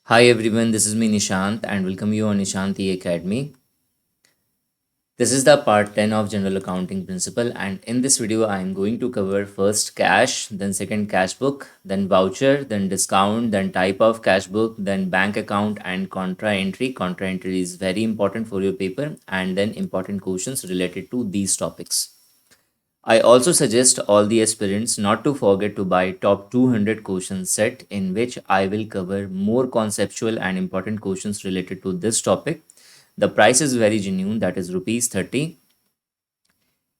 Hi everyone, this is me Nishant and welcome you on Nishanti Academy. This is the part 10 of General Accounting Principle, and in this video I am going to cover first cash, then second cash book, then voucher, then discount, then type of cash book, then bank account and contra entry. Contra entry is very important for your paper, and then important questions related to these topics. I also suggest all the aspirants not to forget to buy top 200 question set in which I will cover more conceptual and important questions related to this topic. The price is very genuine, that is rupees 30.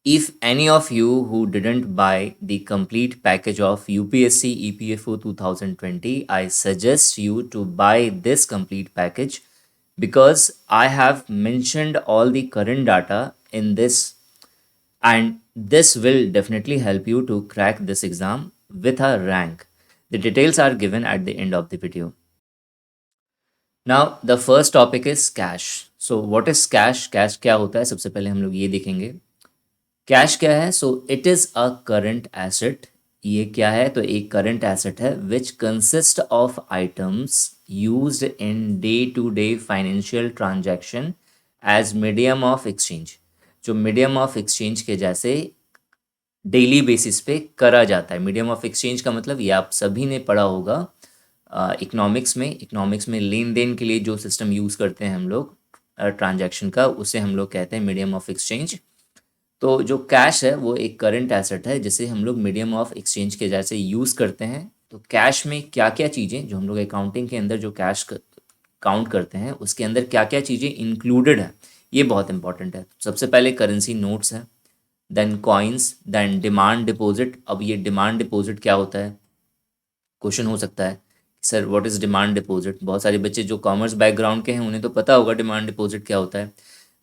If any of you who didn't buy the complete package of UPSC EPFO 2020, I suggest you to buy this complete package because I have mentioned all the current data in this, and this will definitely help you to crack this exam with a rank. The details are given at the end of the video. Now the first topic is cash. So what is cash? Cash क्या होता है सबसे पहले हम लोग ये देखेंगे. Cash क्या है? So it is a current asset. ये क्या है? तो एक करंट एसेट है which consist of items used in day to day financial transaction as medium of exchange. जो मीडियम ऑफ एक्सचेंज के जैसे डेली बेसिस पे करा जाता है. मीडियम ऑफ एक्सचेंज का मतलब ये आप सभी ने पढ़ा होगा इकोनॉमिक्स में लेन देन के लिए जो सिस्टम यूज़ करते हैं हम लोग ट्रांजैक्शन का, उसे हम लोग कहते हैं मीडियम ऑफ एक्सचेंज. तो जो कैश है वो एक करंट एसेट है जिसे हम लोग मीडियम ऑफ एक्सचेंज के जैसे यूज़ करते हैं. तो कैश में क्या क्या चीज़ें जो हम लोग अकाउंटिंग के अंदर जो कैश काउंट करते हैं उसके अंदर क्या क्या चीज़ें इंक्लूडेड है, ये बहुत इंपॉर्टेंट है. सबसे पहले करेंसी नोट्स है, then coins, then demand deposit. अब ये डिमांड डिपॉजिट क्या होता है? क्वेश्चन हो सकता है sir what is demand deposit. बहुत सारे बच्चे जो कॉमर्स बैकग्राउंड के हैं उन्हें तो पता होगा डिमांड डिपॉजिट क्या होता है.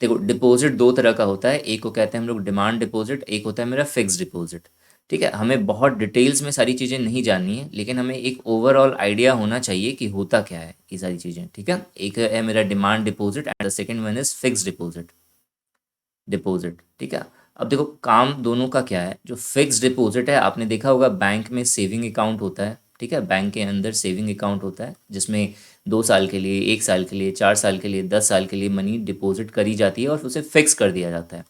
देखो डिपॉजिट दो तरह का होता है, एक को कहते हैं हम लोग डिमांड डिपॉजिट, एक होता है मेरा फिक्स डिपॉजिट. ठीक है, हमें बहुत डिटेल्स में सारी चीज़ें नहीं जाननी है, लेकिन हमें एक ओवरऑल आइडिया होना चाहिए कि होता क्या है ये सारी चीज़ें. ठीक है, एक है मेरा demand deposit and the second one is fix deposit. ठीक है, अब देखो काम दोनों का क्या है. जो फिक्स डिपॉजिट है आपने देखा होगा बैंक में सेविंग अकाउंट होता है. ठीक है, बैंक के अंदर सेविंग अकाउंट होता है जिसमें 2 साल के लिए, 1 साल के लिए, 4 साल के लिए, 10 साल के लिए मनी डिपॉजिट करी जाती है और उसे फिक्स कर दिया जाता है.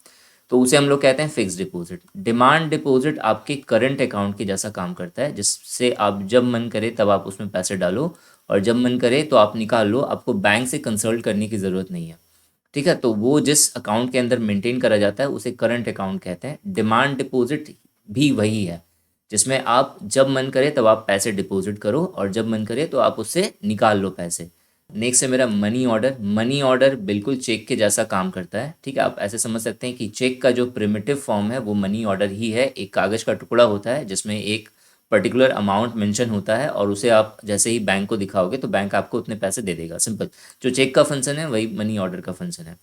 तो उसे हम लोग कहते हैं फिक्स डिपॉजिट. डिमांड डिपॉजिट आपके करंट अकाउंट के जैसा काम करता है जिससे आप जब मन करे तब आप उसमें पैसे डालो और जब मन करे तो आप निकाल लो. आपको बैंक से कंसल्ट करने की ज़रूरत नहीं है. ठीक है, तो वो जिस अकाउंट के अंदर मेंटेन करा जाता है उसे करंट अकाउंट कहते हैं. डिमांड डिपॉजिट भी वही है जिसमें आप जब मन करे तब आप पैसे डिपॉजिट करो और जब मन करे तो आप उससे निकाल लो पैसे. नेक्स्ट है मेरा मनी ऑर्डर. मनी ऑर्डर बिल्कुल चेक के जैसा काम करता है. ठीक है, आप ऐसे समझ सकते हैं कि चेक का जो प्रिमिटिव फॉर्म है वो मनी ऑर्डर ही है. एक कागज़ का टुकड़ा होता है जिसमें एक पर्टिकुलर अमाउंट मेंशन होता है और उसे आप जैसे ही बैंक को दिखाओगे तो बैंक आपको उतने पैसे दे देगा. सिंपल. जो चेक का फंक्शन है वही मनी ऑर्डर का फंक्शन है.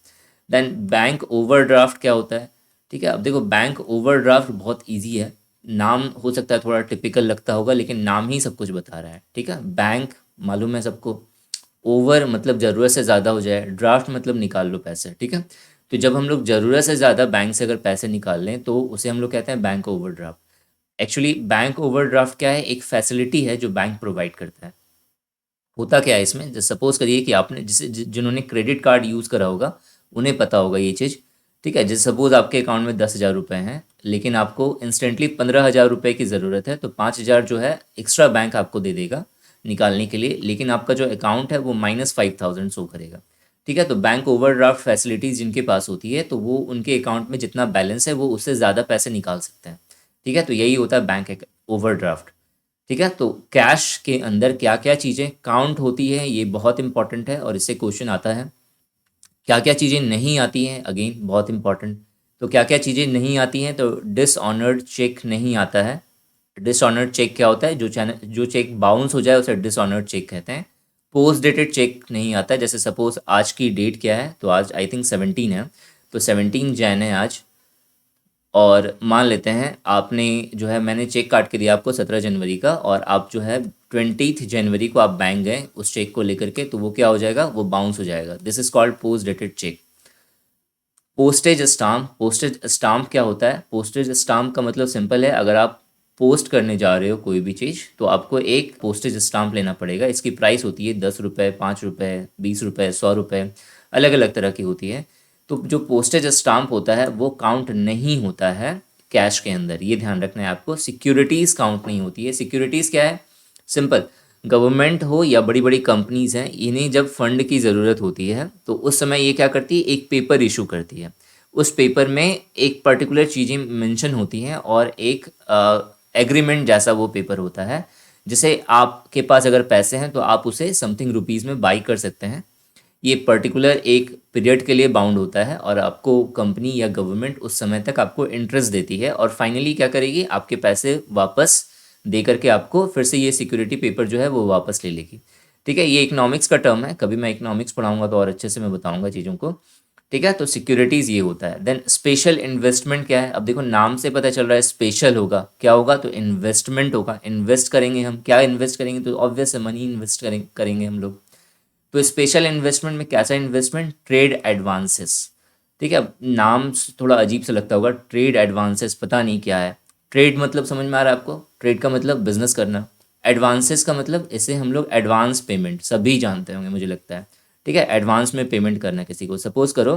देन बैंक ओवरड्राफ्ट क्या होता है? ठीक है, अब देखो बैंक ओवरड्राफ्ट बहुत ईजी है. नाम हो सकता है थोड़ा टिपिकल लगता होगा लेकिन नाम ही सब कुछ बता रहा है. ठीक है, बैंक मालूम है सबको. ओवर मतलब ज़रूरत से ज़्यादा हो जाए, ड्राफ्ट मतलब निकाल लो पैसे. ठीक है, तो जब हम लोग ज़रूरत से ज़्यादा बैंक से अगर पैसे निकाल लें तो उसे हम लोग कहते हैं bank overdraft. Actually bank overdraft क्या है? एक फैसिलिटी है जो बैंक प्रोवाइड करता है. होता क्या है इसमें, जैसे सपोज करिए कि आपने जिन्होंने क्रेडिट कार्ड यूज़ करा होगा उन्हें पता होगा ये चीज़. ठीक है, जैसे सपोज आपके अकाउंट में 10,000 रुपये हैं लेकिन आपको इंस्टेंटली 15,000 रुपये की ज़रूरत है, तो 5,000 जो है एक्स्ट्रा बैंक आपको दे देगा निकालने के लिए, लेकिन आपका जो अकाउंट है वो -5,000 शो करेगा. ठीक है, तो बैंक ओवरड्राफ्ट फैसिलिटीज़ जिनके पास होती है तो वो उनके अकाउंट में जितना बैलेंस है वो उससे ज़्यादा पैसे निकाल सकते हैं. ठीक है, तो यही होता है बैंक ओवरड्राफ्ट. ठीक है, तो कैश के अंदर क्या क्या चीज़ें काउंट होती है ये बहुत इंपॉर्टेंट है और इससे क्वेश्चन आता है. क्या क्या चीज़ें नहीं आती हैं, अगेन बहुत इंपॉर्टेंट. तो क्या क्या चीज़ें नहीं आती हैं? तो डिसऑनर्ड चेक नहीं आता है. डिसऑनर्ड चेक क्या होता है? जो चेक बाउंस हो जाए उसे डिसऑनर्ड चेक कहते हैं. पोस्ट डेटेड चेक नहीं आता है. जैसे सपोज आज की डेट क्या है, तो आज आई थिंक 17 है, तो 17 जैन है आज. और मान लेते हैं आपने जो है मैंने चेक काट के दिया आपको 17 जनवरी का और आप जो है 20 जनवरी को आप बैंक गए उस चेक को लेकर के, तो वो क्या हो जाएगा? वो बाउंस हो जाएगा. This is called post dated cheque. Postage stamp. Postage stamp क्या होता है? पोस्टेज स्टाम्प का मतलब सिंपल है, अगर आप पोस्ट करने जा रहे हो कोई भी चीज़, तो आपको एक पोस्टेज स्टाम्प लेना पड़ेगा। इसकी प्राइस होती है 10 रुपये, 5 रुपये, 20 रुपये, 100 रुपये, अलग अलग तरह की होती है। तो जो पोस्टेज स्टाम्प होता है वो काउंट नहीं होता है कैश के अंदर, ये ध्यान रखना है आपको। सिक्योरिटीज़ काउंट नहीं होती है। सिक्योरिटीज़ क्या है? सिंपल, गवर्नमेंट हो या बड़ी बड़ी कंपनीज हैं, इन्हें जब फंड की ज़रूरत होती है तो उस समय ये क्या करती है, एक पेपर इशू करती है। उस पेपर में एक पर्टिकुलर चीज़ें मेंशन होती हैं और एक एग्रीमेंट जैसा वो पेपर होता है, जिसे आपके पास अगर पैसे हैं तो आप उसे समथिंग रुपीज़ में बाई कर सकते हैं। ये पर्टिकुलर एक पीरियड के लिए बाउंड होता है और आपको कंपनी या गवर्नमेंट उस समय तक आपको इंटरेस्ट देती है और फाइनली क्या करेगी, आपके पैसे वापस दे करके आपको फिर से ये सिक्योरिटी पेपर जो है वो वापस ले लेगी। ठीक है, ये इकोनॉमिक्स का टर्म है, कभी मैं इकोनॉमिक्स पढ़ाऊंगा तो और अच्छे से मैं बताऊंगा चीज़ों को। ठीक है, तो सिक्योरिटीज़ ये होता है। देन स्पेशल इन्वेस्टमेंट क्या है? अब देखो नाम से पता चल रहा है स्पेशल होगा, क्या होगा? तो इन्वेस्टमेंट होगा। इन्वेस्ट करेंगे हम, क्या इन्वेस्ट करेंगे? तो ऑब्वियस है मनी इन्वेस्ट करेंगे हम लोग। तो स्पेशल इन्वेस्टमेंट में कैसा इन्वेस्टमेंट? Trade advances. ठीक है, अब नाम थोड़ा अजीब सा लगता होगा, ट्रेड एडवांसेस, पता नहीं क्या है। ट्रेड मतलब समझ में आ रहा है आपको? ट्रेड का मतलब बिजनेस करना। एडवांसेस का मतलब, इसे हम लोग एडवांस पेमेंट सभी जानते होंगे मुझे लगता है। ठीक है, एडवांस में पेमेंट करना किसी को। सपोज करो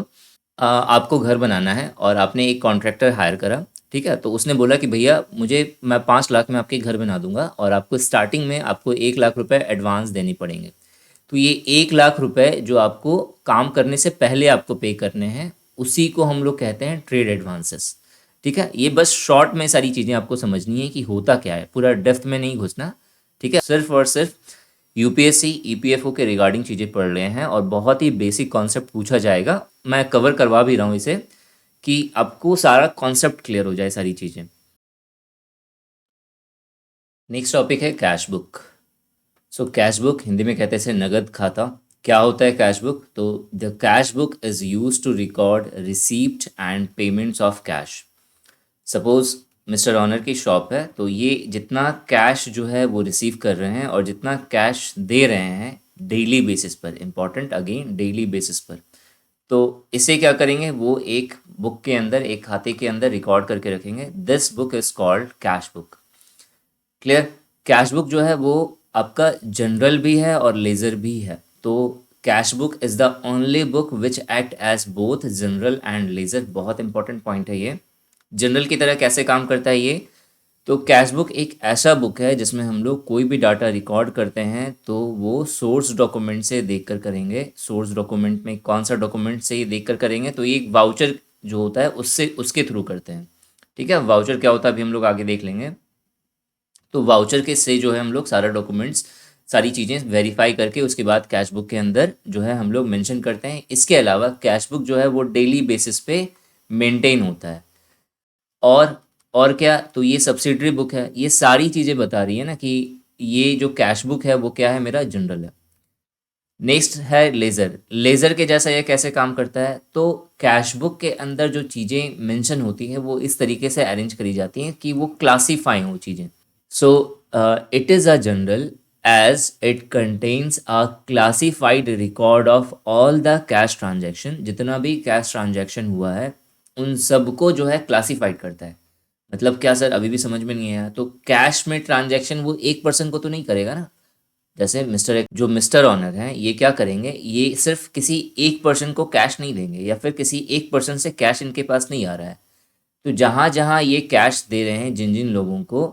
आपको घर बनाना है और आपने एक कॉन्ट्रैक्टर हायर करा। ठीक है, तो उसने बोला कि भैया मुझे, मैं 5 लाख में आपके घर बना दूंगा और आपको स्टार्टिंग में आपको 1 लाख रुपए एडवांस देने पड़ेंगे। तो ये 1 लाख रुपए जो आपको काम करने से पहले आपको पे करने हैं, उसी को हम लोग कहते हैं ट्रेड एडवांसेस। ठीक है, ये बस शॉर्ट में सारी चीज़ें आपको समझनी है कि होता क्या है, पूरा डेप्थ में नहीं घुसना। ठीक है, सिर्फ और सिर्फ यूपीएससी ईपीएफओ के रिगार्डिंग चीज़ें पढ़ रहे हैं और बहुत ही बेसिक कॉन्सेप्ट पूछा जाएगा। मैं कवर करवा भी रहा हूँ इसे, कि आपको सारा कॉन्सेप्ट क्लियर हो जाए सारी चीज़ें। नेक्स्ट टॉपिक है cash book. So cash book Hindi में कहते हैं इसे नगद खाता। क्या होता है कैश बुक? तो the cash book is use to record receipt and payments of cash. Suppose mister owner की शॉप है, तो ये जितना कैश जो है वो रिसीव कर रहे हैं और जितना कैश दे रहे हैं डेली बेसिस पर, इंपॉर्टेंट अगेन, डेली बेसिस पर, तो इसे क्या करेंगे, वो एक बुक के अंदर, एक खाते के अंदर रिकॉर्ड करके रखेंगे। This book is called cash book. Clear? Cash book जो है वो आपका जनरल भी है और लेज़र भी है। तो cash book is the only book which act as both journal and ledger. बहुत इंपॉर्टेंट पॉइंट है ये। जनरल की तरह कैसे काम करता है ये? तो कैश बुक एक ऐसा बुक है जिसमें हम लोग कोई भी डाटा रिकॉर्ड करते हैं तो वो सोर्स डॉक्यूमेंट से देखकर करेंगे। सोर्स डॉक्यूमेंट में कौन सा डॉक्यूमेंट से ये देखकर करेंगे? तो ये एक वाउचर जो होता है उससे, उसके थ्रू करते हैं। ठीक है, वाउचर क्या होता है अभी हम लोग आगे देख लेंगे। तो वाउचर के से जो है हम लोग सारा डॉक्यूमेंट्स, सारी चीज़ें वेरीफाई करके उसके बाद कैश बुक के अंदर जो है हम लोग मेंशन करते हैं। इसके अलावा कैश बुक जो है वो डेली बेसिस पे मेंटेन होता है। और क्या? तो ये सब्सिडरी बुक है। ये सारी चीज़ें बता रही है ना कि ये जो कैश बुक है वो क्या है, मेरा जनरल है। नेक्स्ट है लेज़र। लेज़र के जैसा ये कैसे काम करता है? तो कैश बुक के अंदर जो चीज़ें मेंशन होती हैं वो इस तरीके से अरेंज करी जाती हैं कि वो क्लासीफाई हो चीज़ें। So, it is a general as it contains a classified record of all the cash transaction। जितना भी कैश ट्रांजैक्शन हुआ है उन सबको जो है क्लासीफाइड करता है। मतलब क्या सर, अभी भी समझ में नहीं आया? तो कैश में ट्रांजैक्शन वो एक पर्सन को तो नहीं करेगा ना। जैसे जो मिस्टर ऑनर हैं, ये क्या करेंगे, ये सिर्फ किसी एक पर्सन को कैश नहीं देंगे या फिर किसी एक पर्सन से कैश इनके पास नहीं आ रहा है। तो जहाँ जहाँ ये कैश दे रहे हैं जिन जिन लोगों को,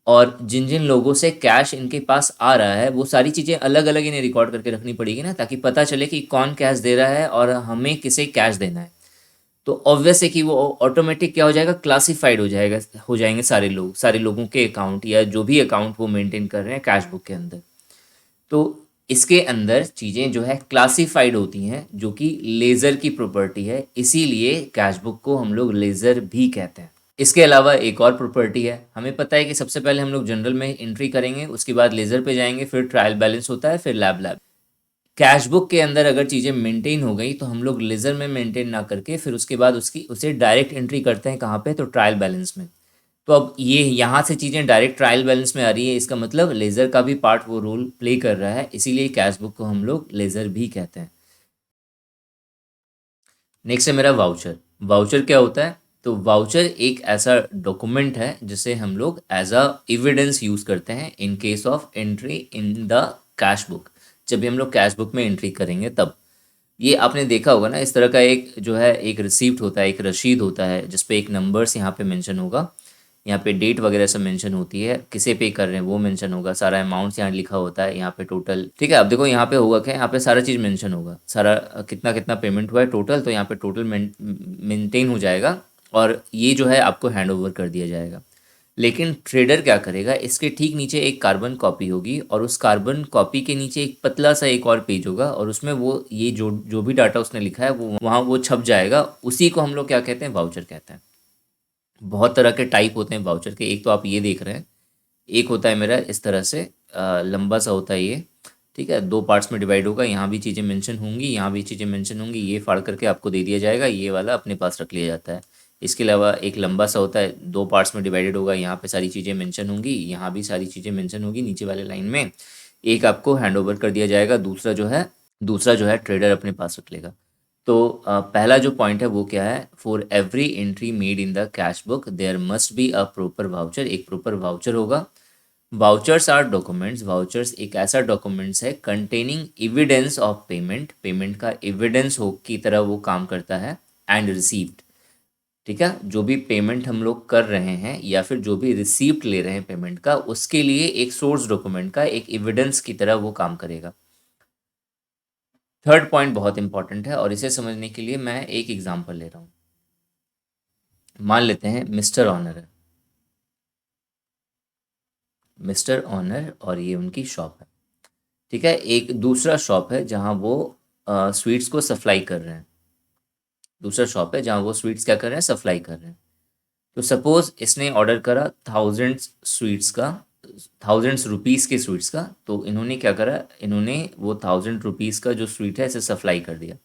और जिन जिन लोगों से कैश इनके पास आ रहा है, वो सारी चीज़ें अलग अलग इन्हें रिकॉर्ड करके रखनी पड़ेगी ना, ताकि पता चले कि कौन कैश दे रहा है और हमें किसे कैश देना है। तो ऑब्वियस है कि वो ऑटोमेटिक क्या हो जाएगा, क्लासिफाइड हो जाएंगे सारे लोगों के अकाउंट या जो भी अकाउंट वो मेंटेन कर रहे हैं कैश बुक के अंदर। तो इसके अंदर चीज़ें जो है क्लासिफाइड होती हैं, जो कि लेज़र की प्रॉपर्टी है, इसीलिए कैश बुक को हम लोग लेज़र भी कहते हैं। इसके अलावा एक और प्रॉपर्टी है। हमें पता है कि सबसे पहले हम लोग जनरल में एंट्री करेंगे, उसके बाद लेज़र पे जाएंगे, फिर ट्रायल बैलेंस होता है, फिर लैब। कैश बुक के अंदर अगर चीज़ें मेंटेन हो गई तो हम लोग लेज़र में मेंटेन ना करके फिर उसके बाद उसे डायरेक्ट एंट्री करते हैं कहाँ पे, तो ट्रायल बैलेंस में। तो अब ये यहाँ से चीज़ें डायरेक्ट ट्रायल बैलेंस में आ रही है, इसका मतलब लेज़र का भी पार्ट वो रोल प्ले कर रहा है, इसीलिए कैश बुक को हम लोग लेज़र भी कहते हैं। नेक्स्ट है मेरा वाउचर। वाउचर क्या होता है? तो वाउचर एक ऐसा डॉक्यूमेंट है जिसे हम लोग एज अ एविडेंस यूज़ करते हैं in case of entry in the cash book. जब भी हम लोग कैश बुक में एंट्री करेंगे तब ये आपने देखा होगा ना, इस तरह का एक जो है एक रिसीप्ट होता है, एक रसीद होता है जिस पे एक नंबर्स यहाँ पे मेंशन होगा, यहाँ पे डेट वगैरह सब मेंशन होती है, किसे पे कर रहे हैं वो मेंशन होगा, सारा अमाउंट्स यहाँ लिखा होता है, यहाँ पे टोटल। ठीक है, अब देखो यहाँ पे होगा क्या, यहाँ पे सारा चीज़ मेंशन होगा, सारा कितना कितना पेमेंट हुआ है टोटल, तो यहाँ पे टोटल मेंटेन हो जाएगा और ये जो है आपको हैंड ओवर कर दिया जाएगा। लेकिन ट्रेडर क्या करेगा, इसके ठीक नीचे एक कार्बन कॉपी होगी और उस कार्बन कॉपी के नीचे एक पतला सा एक और पेज होगा और उसमें वो ये जो जो भी डाटा उसने लिखा है वो वहाँ वो छप जाएगा। उसी को हम लोग क्या कहते हैं, वाउचर कहते हैं। बहुत तरह के टाइप होते हैं वाउचर के। एक तो आप ये देख रहे हैं, एक होता है मेरा इस तरह से लंबा सा होता है ये, ठीक है, दो पार्ट्स में डिवाइड होगा, यहाँ भी चीज़ें मेंशन होंगी, यहाँ भी चीज़ें मेंशन होंगी, ये फाड़ करके आपको दे दिया जाएगा, ये वाला अपने पास रख लिया जाता है। इसके अलावा एक लंबा सा होता है, दो पार्ट्स में डिवाइडेड होगा, यहाँ पे सारी चीज़ें मेंशन होंगी, यहाँ भी सारी चीज़ें मेंशन होगी नीचे वाले लाइन में, एक आपको हैंड ओवर कर दिया जाएगा, दूसरा जो है ट्रेडर अपने पास रख लेगा। तो पहला जो पॉइंट है वो क्या है, for every entry made in the cash book there must be a proper voucher, एक प्रॉपर वाउचर होगा। वाउचर्स आर डॉक्यूमेंट्स, वाउचर्स एक ऐसा डॉक्यूमेंट्स है containing evidence of payment, payment का एविडेंस हो की तरह वो काम करता है, एंड रिसीव्ड। ठीक है, जो भी पेमेंट हम लोग कर रहे हैं या फिर जो भी रिसीप्ट ले रहे हैं पेमेंट का, उसके लिए एक सोर्स डॉक्यूमेंट का एक एविडेंस की तरह वो काम करेगा। थर्ड पॉइंट बहुत इंपॉर्टेंट है और इसे समझने के लिए मैं एक एग्जांपल ले रहा हूँ। मान लेते हैं मिस्टर ऑनर है, मिस्टर ऑनर और ये उनकी शॉप है। ठीक है, एक दूसरा शॉप है जहाँ वो स्वीट्स को सप्लाई कर रहे हैं, दूसरा शॉप है जहाँ वो स्वीट्स क्या कर रहे हैं, सप्लाई कर रहे हैं। तो सपोज इसने ऑर्डर करा थाउजेंड्स स्वीट्स का, थाउजेंड्स रुपीज़ के स्वीट्स का, तो इन्होंने क्या करा, इन्होंने वो 1000 रुपीज़ का जो स्वीट है इसे सप्लाई कर दिया।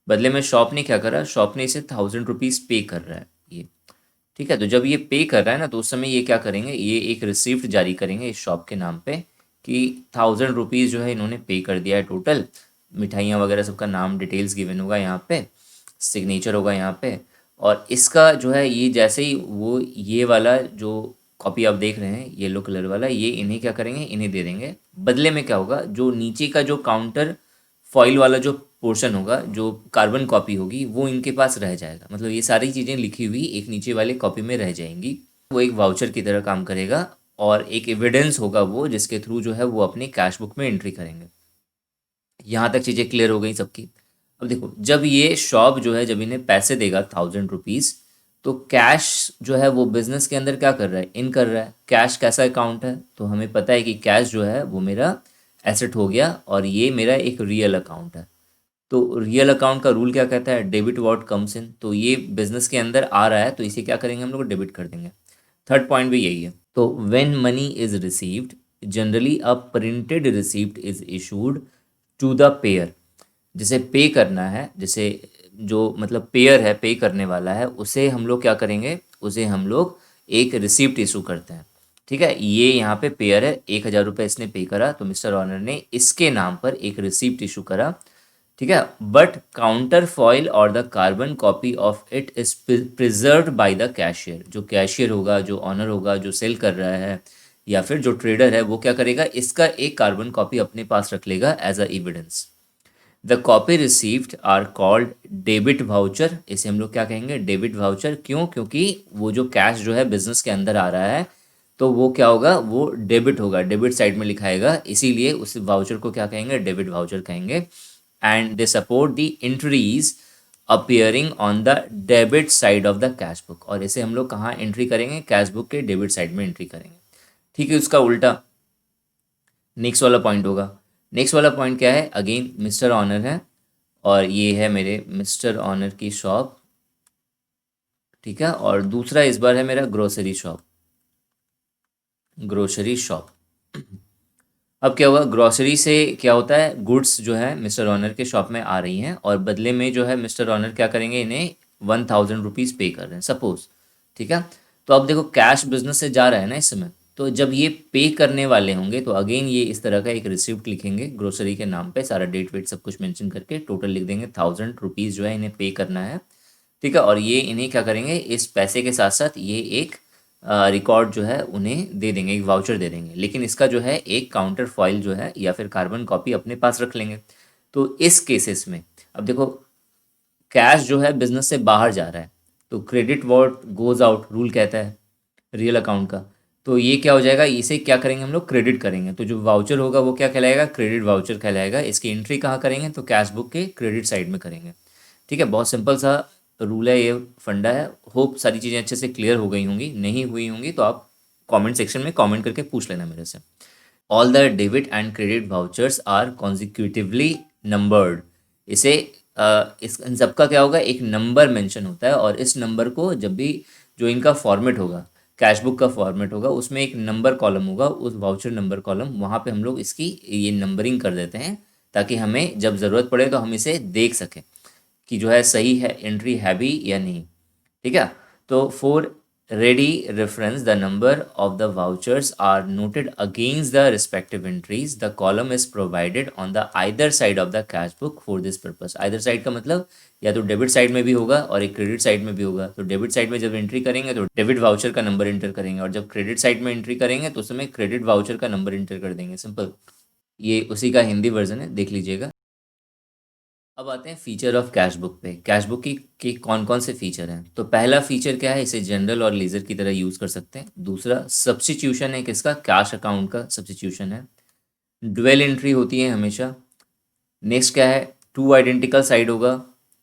बदले में शॉप ने क्या करा, शॉप ने इसे 1000 रुपीज़ पे कर रहा है ये। ठीक है, तो जब ये पे कर रहा है ना, तो उस समय ये क्या करेंगे, ये एक रिसिप्ट जारी करेंगे इस शॉप के नाम पे कि 1000 रुपीज़ जो है इन्होंने पे कर दिया है टोटल। मिठाइयाँ वगैरह सबका नाम डिटेल्स गिवन होगा यहाँ पे, सिग्नेचर होगा यहाँ पे, और इसका जो है ये जैसे ही वो ये वाला जो कॉपी आप देख रहे हैं येलो कलर वाला, ये इन्हें क्या करेंगे, इन्हें दे देंगे। बदले में क्या होगा, जो नीचे का जो काउंटर फॉइल वाला जो पोर्शन होगा, जो कार्बन कॉपी होगी, वो इनके पास रह जाएगा। मतलब ये सारी चीज़ें लिखी हुई एक नीचे वाले कॉपी में रह जाएंगी। वो एक वाउचर की तरह काम करेगा और एक एविडेंस होगा वो, जिसके थ्रू जो है वो अपनी कैश बुक में एंट्री करेंगे। यहाँ तक चीज़ें क्लियर हो गई सबकी। अब देखो, जब ये शॉप जो है जब इन्हें पैसे देगा 1000 रुपीज़, तो कैश जो है वो बिजनेस के अंदर क्या कर रहा है, इन कर रहा है। कैश कैसा अकाउंट है, तो हमें पता है कि कैश जो है वो मेरा एसेट हो गया और ये मेरा एक रियल अकाउंट है। तो रियल अकाउंट का रूल क्या कहता है, डेबिट व्हाट कम्स इन, तो ये बिजनेस के अंदर आ रहा है तो इसे क्या करेंगे, हम लोग डेबिट कर देंगे। थर्ड पॉइंट भी यही है। तो when money is received generally a printed receipt is issued to the payer. जिसे पे करना है, जिसे जो मतलब पेयर है, पे करने वाला है, उसे हम लोग क्या करेंगे, उसे हम लोग एक रिसिप्ट इशू करते हैं। ठीक है, ये यहाँ पे पेयर है, 1000 रुपये इसने पे करा, तो मिस्टर ऑनर ने इसके नाम पर एक रिसिप्ट इशू करा। ठीक है, बट काउंटर फॉइल और the carbon copy of it is preserved by the cashier. जो कैशियर होगा, जो ऑनर होगा, जो सेल कर रहा है या फिर जो ट्रेडर है, वो क्या करेगा, इसका एक कार्बन कॉपी अपने पास रख लेगा as a evidence. The copy received are called debit voucher. इसे हम लोग क्या कहेंगे, डेबिट वाउचर। क्यों, क्योंकि वो जो कैश जो है बिजनेस के अंदर आ रहा है, तो वो क्या होगा, वो डेबिट होगा, डेबिट साइड में लिखाएगा, इसीलिए उस वाउचर को क्या कहेंगे, डेबिट वाउचर कहेंगे। And they support the entries appearing on the debit side of the cash book. और इसे हम लोग कहाँ एंट्री करेंगे, कैश बुक के डेबिट साइड में एंट्री करेंगे। ठीक है, उसका उल्टा नेक्स्ट वाला पॉइंट होगा। नेक्स्ट वाला पॉइंट क्या है, अगेन मिस्टर ऑनर है और ये है मेरे मिस्टर ऑनर की शॉप। ठीक है, और दूसरा इस बार है मेरा ग्रोसरी शॉप, ग्रोसरी शॉप। अब क्या हुआ, ग्रोसरी से क्या होता है, गुड्स जो है मिस्टर ऑनर के शॉप में आ रही हैं और बदले में जो है मिस्टर ऑनर क्या करेंगे, इन्हें 1000 रुपीज़ पे कर रहे हैं सपोज। ठीक है, तो अब देखो कैश बिजनेस से जा रहा है ना इस समय, तो जब ये पे करने वाले होंगे तो अगेन ये इस तरह का एक रिसिप्ट लिखेंगे ग्रोसरी के नाम पे, सारा डेट वेट सब कुछ मेंशन करके टोटल लिख देंगे, 1000 रुपीज़ जो है इन्हें पे करना है। ठीक है। और ये इन्हें क्या करेंगे, इस पैसे के साथ साथ ये एक रिकॉर्ड जो है उन्हें दे देंगे, एक वाउचर दे देंगे, लेकिन इसका जो है एक काउंटर फॉइल जो है या फिर कार्बन कॉपी अपने पास रख लेंगे। तो इस केसेस में अब देखो, कैश जो है बिजनेस से बाहर जा रहा है, तो credit what goes out rule कहता है रियल अकाउंट का। तो ये क्या हो जाएगा, इसे क्या करेंगे हम लोग, क्रेडिट करेंगे। तो जो वाउचर होगा वो क्या कहलाएगा, क्रेडिट वाउचर कहलाएगा। इसकी एंट्री कहाँ करेंगे, तो कैश बुक के क्रेडिट साइड में करेंगे। ठीक है, बहुत सिंपल सा रूल है, ये फंडा है। होप सारी चीज़ें अच्छे से क्लियर हो गई होंगी, नहीं हुई होंगी तो आप कमेंट सेक्शन में कमेंट करके पूछ लेना मेरे से। All the debit and credit vouchers are consecutively numbered. इसे इस इन सबका क्या होगा, एक नंबर मेंशन होता है, और इस नंबर को जब भी जो इनका फॉर्मेट होगा, कैश बुक का फॉर्मेट होगा, उसमें एक नंबर कॉलम होगा, उस वाउचर नंबर कॉलम, वहाँ पे हम लोग इसकी ये नंबरिंग कर देते हैं, ताकि हमें जब ज़रूरत पड़े तो हम इसे देख सकें कि जो है सही है, एंट्री है भी या नहीं। ठीक है। तो for ready reference, the number of the vouchers are noted against the respective entries. The column is provided on the either side of the cash book for this purpose. either side का मतलब या तो debit side में भी होगा और एक credit side में भी होगा। तो डेबिट साइड में जब एंट्री करेंगे तो डेबिट वाउचर का नंबर एंटर करेंगे, और जब क्रेडिट साइड में एंट्री करेंगे तो उसमें क्रेडिट वाउचर का नंबर एंटर कर देंगे। सिंपल, ये उसी का हिंदी वर्जन है, देख लीजिएगा। अब आते हैं फीचर ऑफ कैश बुक पे। कैश बुक की कौन कौन से फीचर हैं। तो पहला फीचर क्या है, इसे जनरल और लेजर की तरह यूज़ कर सकते हैं। दूसरा सब्स्टिट्यूशन है, किसका, कैश अकाउंट का सब्स्टिट्यूशन है। डुअल एंट्री होती है हमेशा। नेक्स्ट क्या है, टू आइडेंटिकल साइड होगा।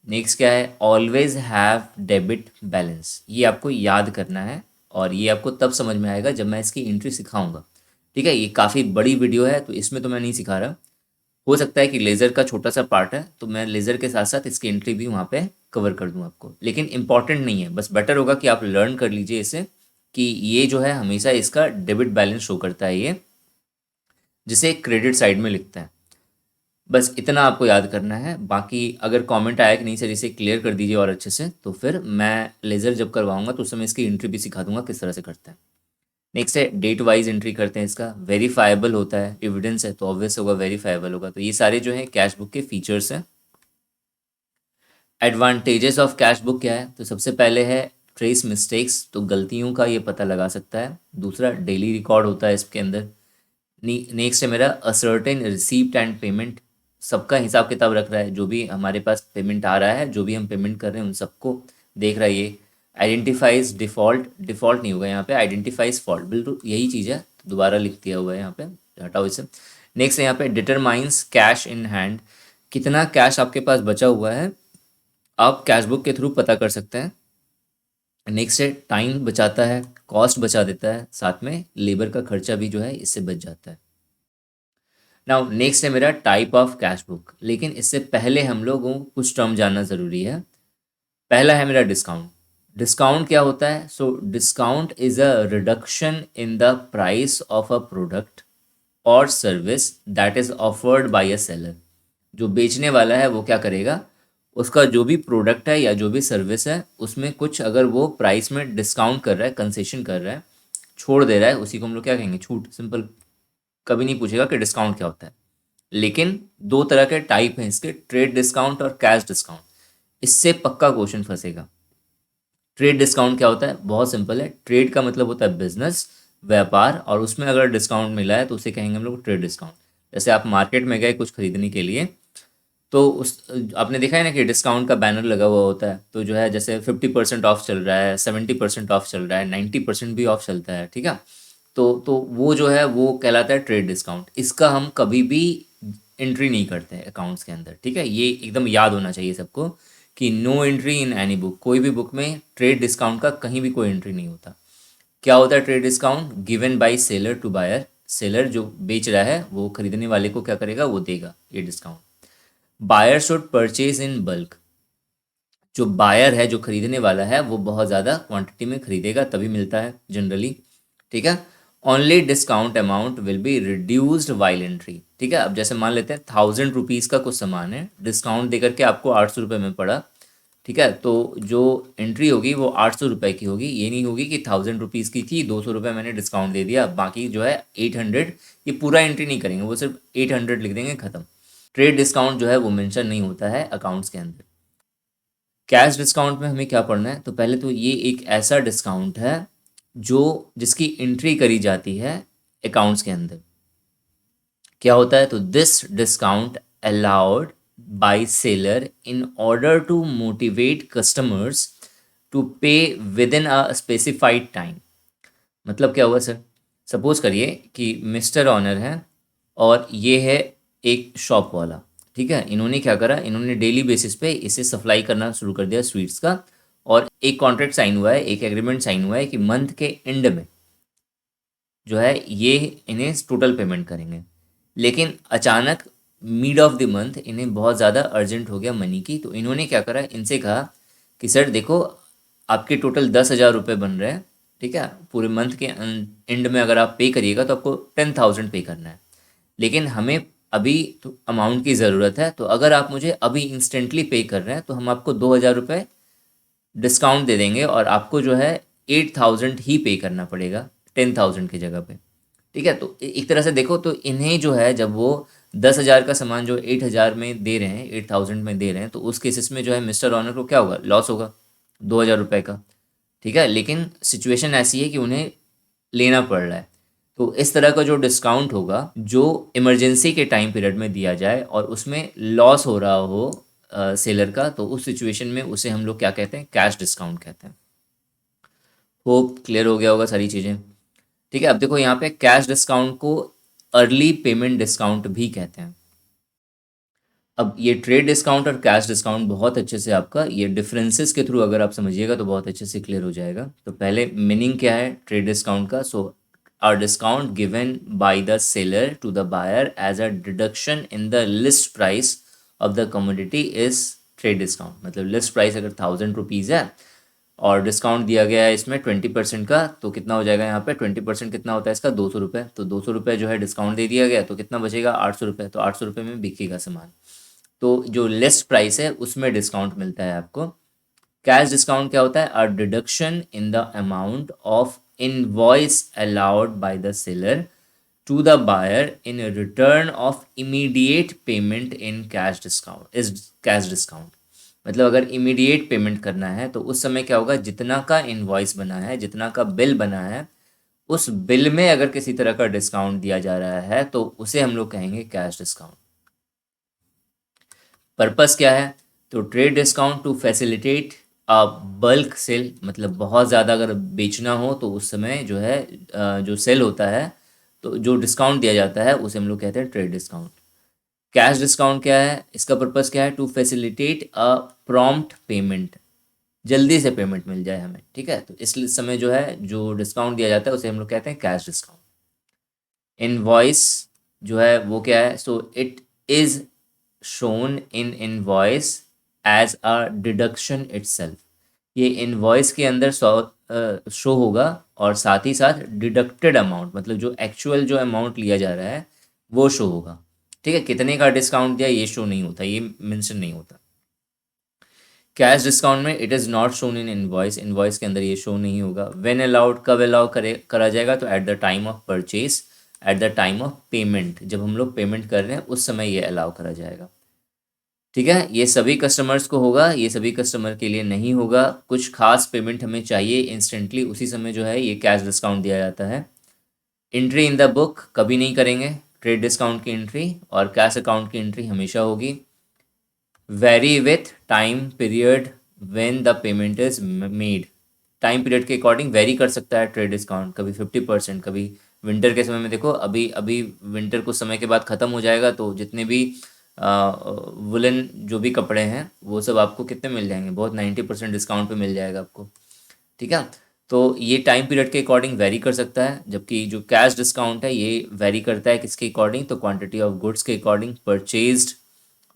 नेक्स्ट क्या है, ऑलवेज हैव डेबिट बैलेंस। ये आपको याद करना है, और ये आपको तब समझ में आएगा जब मैं इसकी एंट्री सिखाऊंगा। ठीक है, ये काफ़ी बड़ी वीडियो है तो इसमें तो मैं नहीं सिखा रहा। हो सकता है कि लेज़र का छोटा सा पार्ट है तो मैं लेज़र के साथ साथ इसकी एंट्री भी वहाँ पे कवर कर दूँ आपको, लेकिन इंपॉर्टेंट नहीं है। बस बेटर होगा कि आप लर्न कर लीजिए इसे, कि ये जो है हमेशा इसका डेबिट बैलेंस शो करता है, ये जिसे क्रेडिट साइड में लिखता है। बस इतना आपको याद करना है। बाकी अगर कमेंट आया कि नहीं सर इसे क्लियर कर दीजिए और अच्छे से, तो फिर मैं लेज़र जब करवाऊंगा तो उस समय इसकी एंट्री भी सिखा दूंगा किस तरह से करता है। नेक्स्ट है डेट वाइज एंट्री करते हैं। इसका वेरीफाइबल होता है, एविडेंस है तो ऑब्वियस होगा वेरीफाइबल होगा। तो ये सारे जो है कैश बुक के फीचर्स हैं। एडवांटेजेस ऑफ कैश बुक क्या है, तो सबसे पहले है ट्रेस मिस्टेक्स, तो गलतियों का ये पता लगा सकता है। दूसरा, डेली रिकॉर्ड होता है इसके अंदर। नेक्स्ट है मेरा असर्टेन रिसीप्ट एंड पेमेंट, सबका हिसाब किताब रख रहा है, जो भी हमारे पास पेमेंट आ रहा है, जो भी हम पेमेंट कर रहे हैं उन सबको देख रहा है ये। आइडेंटिफाइज डिफ़ॉल्ट, डिफ़ॉल्ट नहीं होगा यहाँ पे, आइडेंटिफाइज फॉल्ट, बिल्कुल यही चीज़ है, दोबारा लिख दिया हुआ है यहाँ पे, हटाओ इसे। नेक्स्ट है यहाँ पे डिटरमाइंस कैश इन हैंड, कितना कैश आपके पास बचा हुआ है आप कैश बुक के थ्रू पता कर सकते हैं। नेक्स्ट है टाइम बचाता है, कॉस्ट बचा देता है, साथ में लेबर का खर्चा भी जो है इससे बच जाता है। नाउ नेक्स्ट है मेरा टाइप ऑफ कैश बुक, लेकिन इससे पहले हम लोगों को कुछ टर्म जानना ज़रूरी है। पहला है मेरा डिस्काउंट। डिस्काउंट क्या होता है, so discount is a reduction in the price of a product और service that is offered by a seller. जो बेचने वाला है वो क्या करेगा, उसका जो भी प्रोडक्ट है या जो भी सर्विस है उसमें कुछ अगर वो प्राइस में डिस्काउंट कर रहा है, कंसेशन कर रहा है, छोड़ दे रहा है, उसी को हम लोग क्या कहेंगे, छूट। सिंपल, कभी नहीं पूछेगा कि डिस्काउंट क्या होता है। लेकिन दो तरह के टाइप हैं इसके, ट्रेड डिस्काउंट और कैश डिस्काउंट। इससे पक्का क्वेश्चन फंसेगा। ट्रेड डिस्काउंट क्या होता है, बहुत सिंपल है। ट्रेड का मतलब होता है बिजनेस, व्यापार, और उसमें अगर डिस्काउंट मिला है तो उसे कहेंगे हम लोग ट्रेड डिस्काउंट। जैसे आप मार्केट में गए कुछ खरीदने के लिए, तो उस आपने देखा है ना कि डिस्काउंट का बैनर लगा हुआ होता है, तो जो है जैसे 50% ऑफ चल रहा है, 70% ऑफ चल रहा है, 90% भी ऑफ चलता है। ठीक है, तो वो जो है वो कहलाता है ट्रेड डिस्काउंट। इसका हम कभी भी एंट्री नहीं करते हैं अकाउंट्स के अंदर। ठीक है, ये एकदम याद होना चाहिए सबको कि no entry in any book, कोई भी बुक में ट्रेड डिस्काउंट का कहीं भी कोई एंट्री नहीं होता। क्या होता है trade discount, given by seller to buyer. Seller जो बेच रहा है वो खरीदने वाले को क्या करेगा, वो देगा ये discount. Buyer should purchase in bulk, जो बायर है, जो खरीदने वाला है, वो बहुत ज़्यादा क्वांटिटी में खरीदेगा तभी मिलता है जनरली। ठीक है, only discount amount will be reduced while entry. ठीक है, अब जैसे मान लेते हैं 1000 रुपीज़ का कुछ सामान है, डिस्काउंट देकर के आपको 800 रुपये में पड़ा। ठीक है, तो जो एंट्री होगी वो 800 रुपये की होगी। ये नहीं होगी कि 1000 रुपीज़ की थी, 200 रुपये मैंने डिस्काउंट दे दिया, बाकी जो है 800, ये पूरा एंट्री नहीं करेंगे, वो सिर्फ 800 लिख देंगे, ख़त्म। ट्रेड डिस्काउंट जो है वो मेंशन नहीं होता है अकाउंट्स के अंदर। कैश डिस्काउंट में हमें क्या पढ़ना है, तो पहले तो ये एक ऐसा डिस्काउंट है जो जिसकी एंट्री करी जाती है अकाउंट्स के अंदर। क्या होता है, तो this discount allowed by seller in order to motivate customers to pay within a specified time. मतलब क्या हुआ सर, सपोज करिए कि मिस्टर ऑनर है और ये है एक शॉप वाला, ठीक है। इन्होंने क्या करा, इन्होंने डेली बेसिस पे इसे सप्लाई करना शुरू कर दिया स्वीट्स का, और एक कॉन्ट्रैक्ट साइन हुआ है, एक एग्रीमेंट साइन हुआ है कि मंथ के एंड में जो है ये इन्हें टोटल पेमेंट करेंगे। लेकिन अचानक मिड ऑफ द मंथ इन्हें बहुत ज़्यादा अर्जेंट हो गया मनी की, तो इन्होंने क्या करा, इनसे कहा कि सर देखो, आपके टोटल 10,000 रुपये बन रहे हैं, ठीक है। पूरे मंथ के एंड में अगर आप पे करिएगा तो आपको 10,000 पे करना है, लेकिन हमें अभी तो अमाउंट की ज़रूरत है, तो अगर आप मुझे अभी इंस्टेंटली पे कर रहे हैं तो हम आपको 2,000 रुपये डिस्काउंट दे देंगे और आपको जो है 8,000 ही पे करना पड़ेगा 10,000 की जगह पे, ठीक है। तो एक तरह से देखो तो इन्हें जो है, जब वो 10,000 का सामान जो 8,000 में दे रहे हैं, 8,000 में दे रहे हैं, तो उस केसेस में जो है मिस्टर ऑनर को क्या होगा, लॉस होगा 2,000 रुपये का, ठीक है। लेकिन सिचुएशन ऐसी है कि उन्हें लेना पड़ रहा है। तो इस तरह का जो डिस्काउंट होगा जो इमरजेंसी के टाइम पीरियड में दिया जाए और उसमें लॉस हो रहा हो सेलर का, तो उस सिचुएशन में उसे हम लोग क्या कहते हैं, कैश डिस्काउंट कहते हैं। होप क्लियर हो गया होगा सारी चीज़ें, ठीक है। अब देखो यहाँ पे कैश डिस्काउंट को अर्ली पेमेंट डिस्काउंट भी कहते हैं। अब ये ट्रेड डिस्काउंट और कैश डिस्काउंट बहुत अच्छे से आपका ये डिफरेंसेस के थ्रू अगर आप समझिएगा तो बहुत अच्छे से क्लियर हो जाएगा। तो पहले मीनिंग क्या है ट्रेड डिस्काउंट का, so are discount given by the seller to the buyer as a deduction in the list price of the commodity is trade discount. मतलब लिस्ट प्राइस अगर 1,000 रुपीज़ है और डिस्काउंट दिया गया है इसमें 20% का, तो कितना हो जाएगा यहाँ पे 20% कितना होता है इसका, 200 रुपये। तो 200 रुपये जो है डिस्काउंट दे दिया गया, तो कितना बचेगा, 800 रुपये। तो 800 रुपये में बिकेगा सामान। तो जो लिस्ट प्राइस है उसमें डिस्काउंट मिलता है आपको। कैश डिस्काउंट क्या होता है, a deduction in the amount of invoice allowed by the seller to the buyer in return of immediate payment in cash discount is cash discount. मतलब अगर इमीडिएट पेमेंट करना है तो उस समय क्या होगा, जितना का इनवॉइस बना है, जितना का बिल बना है, उस बिल में अगर किसी तरह का डिस्काउंट दिया जा रहा है तो उसे हम लोग कहेंगे कैश डिस्काउंट। पर्पस क्या है, तो trade discount to facilitate a bulk sale. मतलब बहुत ज़्यादा अगर बेचना हो तो उस समय जो है जो सेल होता है, तो जो डिस्काउंट दिया जाता है उसे हम लोग कहते हैं ट्रेड डिस्काउंट। कैश डिस्काउंट क्या है, इसका पर्पस क्या है, to facilitate a prompt payment, जल्दी से पेमेंट मिल जाए हमें, ठीक है। तो इस समय जो है जो डिस्काउंट दिया जाता है उसे हम लोग कहते हैं कैश डिस्काउंट। इनवॉइस जो है वो क्या है, so it is shown in invoice as a deduction itself. ये इनवॉइस के अंदर शो होगा और साथ ही साथ डिडक्टेड अमाउंट, मतलब जो एक्चुअल जो अमाउंट लिया जा रहा है वो शो होगा, ठीक है। कितने का डिस्काउंट दिया ये शो नहीं होता, ये मेंशन नहीं होता। कैश डिस्काउंट में it is not shown in invoice, invoice के अंदर ये शो नहीं होगा। व्हेन अलाउड, कब अलाउ करा जाएगा, तो at the time of purchase, at the time of payment, जब हम लोग पेमेंट कर रहे हैं उस समय ये अलाउ करा जाएगा, ठीक है। ये सभी कस्टमर्स को होगा, ये सभी कस्टमर के लिए नहीं होगा। कुछ खास पेमेंट हमें चाहिए इंस्टेंटली, उसी समय जो है ये कैश डिस्काउंट दिया जाता है। एंट्री इन द बुक कभी नहीं करेंगे ट्रेड डिस्काउंट की एंट्री, और कैश अकाउंट की एंट्री हमेशा होगी। Very with time period when the payment is made, time period के अकॉर्डिंग वेरी कर सकता है ट्रेड डिस्काउंट, कभी 50%, कभी विंटर के समय में देखो अभी अभी विंटर कुछ समय के बाद ख़त्म हो जाएगा, तो जितने भी वुलन जो भी कपड़े हैं वो सब आपको कितने मिल जाएंगे, बहुत 90% डिस्काउंट पे मिल जाएगा आपको, ठीक है। तो ये टाइम पीरियड के अकॉर्डिंग वेरी कर सकता है, जबकि जो कैश डिस्काउंट है ये वेरी करता है किसके अकॉर्डिंग, तो क्वांटिटी ऑफ गुड्स के अकॉर्डिंग, परचेज्ड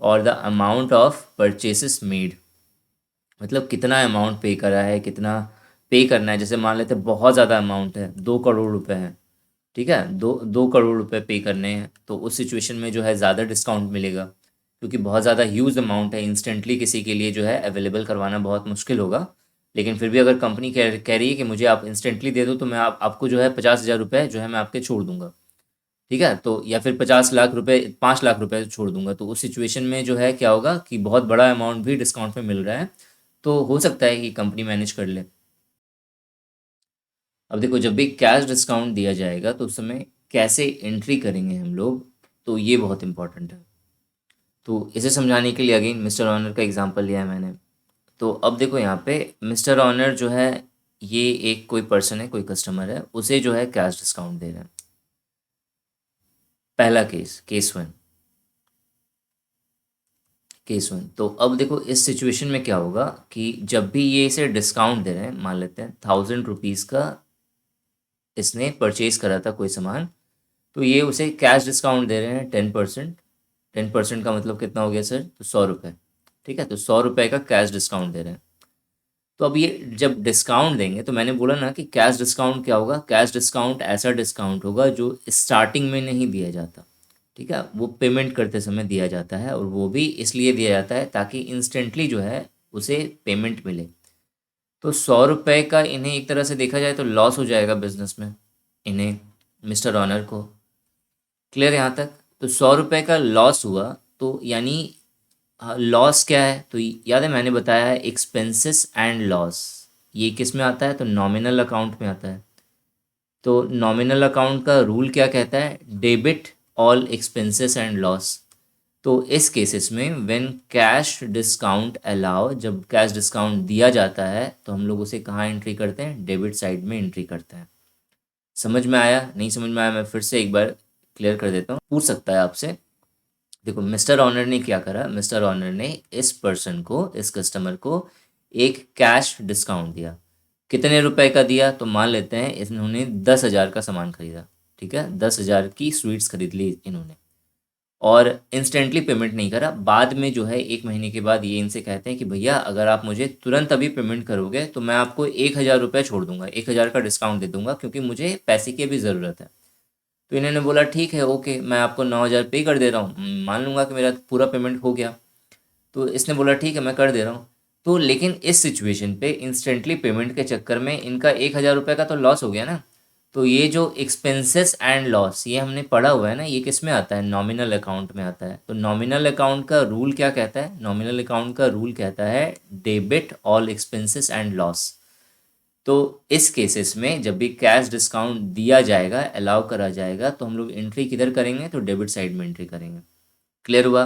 और the amount of purchases made. मतलब कितना अमाउंट पे करा है, कितना पे करना है। जैसे मान लेते हैं बहुत ज़्यादा अमाउंट है, 2 करोड़ रुपए है, ठीक है, 2 करोड़ रुपए पे करने हैं, तो उस सिचुएशन में जो है ज़्यादा डिस्काउंट मिलेगा, क्योंकि बहुत ज़्यादा ह्यूज अमाउंट है, इंस्टेंटली किसी के लिए जो है अवेलेबल करवाना बहुत मुश्किल होगा। लेकिन फिर भी अगर कंपनी कह रही है कि मुझे आप इंस्टेंटली दे दो, तो मैं आपको जो है 50,000 रुपये जो है मैं आपके छोड़ दूंगा, ठीक है। तो या फिर 50 लाख रुपए, 5 लाख रुपए छोड़ दूंगा, तो उस सिचुएशन में जो है क्या होगा कि बहुत बड़ा अमाउंट भी डिस्काउंट में मिल रहा है, तो हो सकता है कि कंपनी मैनेज कर ले। अब देखो, जब भी कैश डिस्काउंट दिया जाएगा तो उस समय कैसे एंट्री करेंगे हम लोग, तो ये बहुत इंपॉर्टेंट है। तो इसे समझाने के लिए अगेन मिस्टर ऑनर का एग्जांपल लिया है मैंने। तो अब देखो यहाँ पे मिस्टर ऑनर जो है, ये एक कोई पर्सन है, कोई कस्टमर है, उसे जो है कैश डिस्काउंट दे रहे हैं। पहला केस 1। केस 1, तो अब देखो इस सिचुएशन में क्या होगा कि जब भी ये इसे डिस्काउंट दे रहे हैं, मान लेते हैं 1000 रुपीज़ का इसने परचेज करा था कोई सामान, तो ये उसे कैश डिस्काउंट दे रहे हैं 10%। 10% का मतलब कितना हो गया सर? तो 100 रुपये। ठीक है, तो 100 रुपये का कैश डिस्काउंट दे रहे हैं। तो अब ये जब डिस्काउंट देंगे, तो मैंने बोला ना कि कैश डिस्काउंट क्या होगा, कैश डिस्काउंट ऐसा डिस्काउंट होगा जो स्टार्टिंग में नहीं दिया जाता। ठीक है, वो पेमेंट करते समय दिया जाता है, और वो भी इसलिए दिया जाता है ताकि इंस्टेंटली जो है उसे पेमेंट मिले। तो 100 रुपये का इन्हें एक तरह से देखा जाए तो लॉस हो जाएगा बिजनेस में, इन्हें, मिस्टर ऑनर को। क्लियर यहाँ तक? तो 100 रुपये का लॉस हुआ, तो यानी लॉस क्या है? तो याद है मैंने बताया है एक्सपेंसेस एंड लॉस। ये किस में आता है? तो नॉमिनल अकाउंट में आता है। तो नॉमिनल अकाउंट का रूल क्या कहता है? Debit all expenses and loss. तो इस केसेस में व्हेन कैश डिस्काउंट अलाउ, जब कैश डिस्काउंट दिया जाता है तो हम लोग उसे कहाँ एंट्री करते हैं? डेबिट साइड में एंट्री करते हैं। समझ में आया? नहीं समझ में आया? मैं फिर से एक बार क्लियर कर देता हूँ, पूछ सकता है आपसे। देखो, मिस्टर ऑनर ने क्या करा, मिस्टर ऑनर ने इस पर्सन को, इस कस्टमर को एक कैश डिस्काउंट दिया। कितने रुपए का दिया? तो मान लेते हैं इन्होंने 10,000 का सामान खरीदा। ठीक है, 10,000 की स्वीट्स खरीद ली इन्होंने, और इंस्टेंटली पेमेंट नहीं करा। बाद में जो है 1 महीने के बाद ये इनसे कहते हैं कि भैया अगर आप मुझे तुरंत अभी पेमेंट करोगे तो मैं आपको 1,000 रुपये छोड़ दूंगा, 1,000 का डिस्काउंट दे दूंगा, क्योंकि मुझे पैसे की भी ज़रूरत है। तो इन्होंने बोला ठीक है, ओके, मैं आपको 9,000 पे कर दे रहा हूँ, मान लूँगा कि मेरा पूरा पेमेंट हो गया। तो इसने बोला ठीक है, मैं कर दे रहा हूँ। तो लेकिन इस सिचुएशन पे इंस्टेंटली पेमेंट के चक्कर में इनका 1,000 रुपये का तो लॉस हो गया ना। तो ये जो एक्सपेंसेस एंड लॉस ये हमने पढ़ा हुआ है ना, ये किस में आता है? नॉमिनल अकाउंट में आता है। तो नॉमिनल अकाउंट का रूल क्या कहता है? नॉमिनल अकाउंट का रूल कहता है debit all expenses and loss. तो इस केसेस में जब भी कैश डिस्काउंट दिया जाएगा, अलाउ करा जाएगा, तो हम लोग एंट्री किधर करेंगे? तो डेबिट साइड में एंट्री करेंगे। क्लियर हुआ?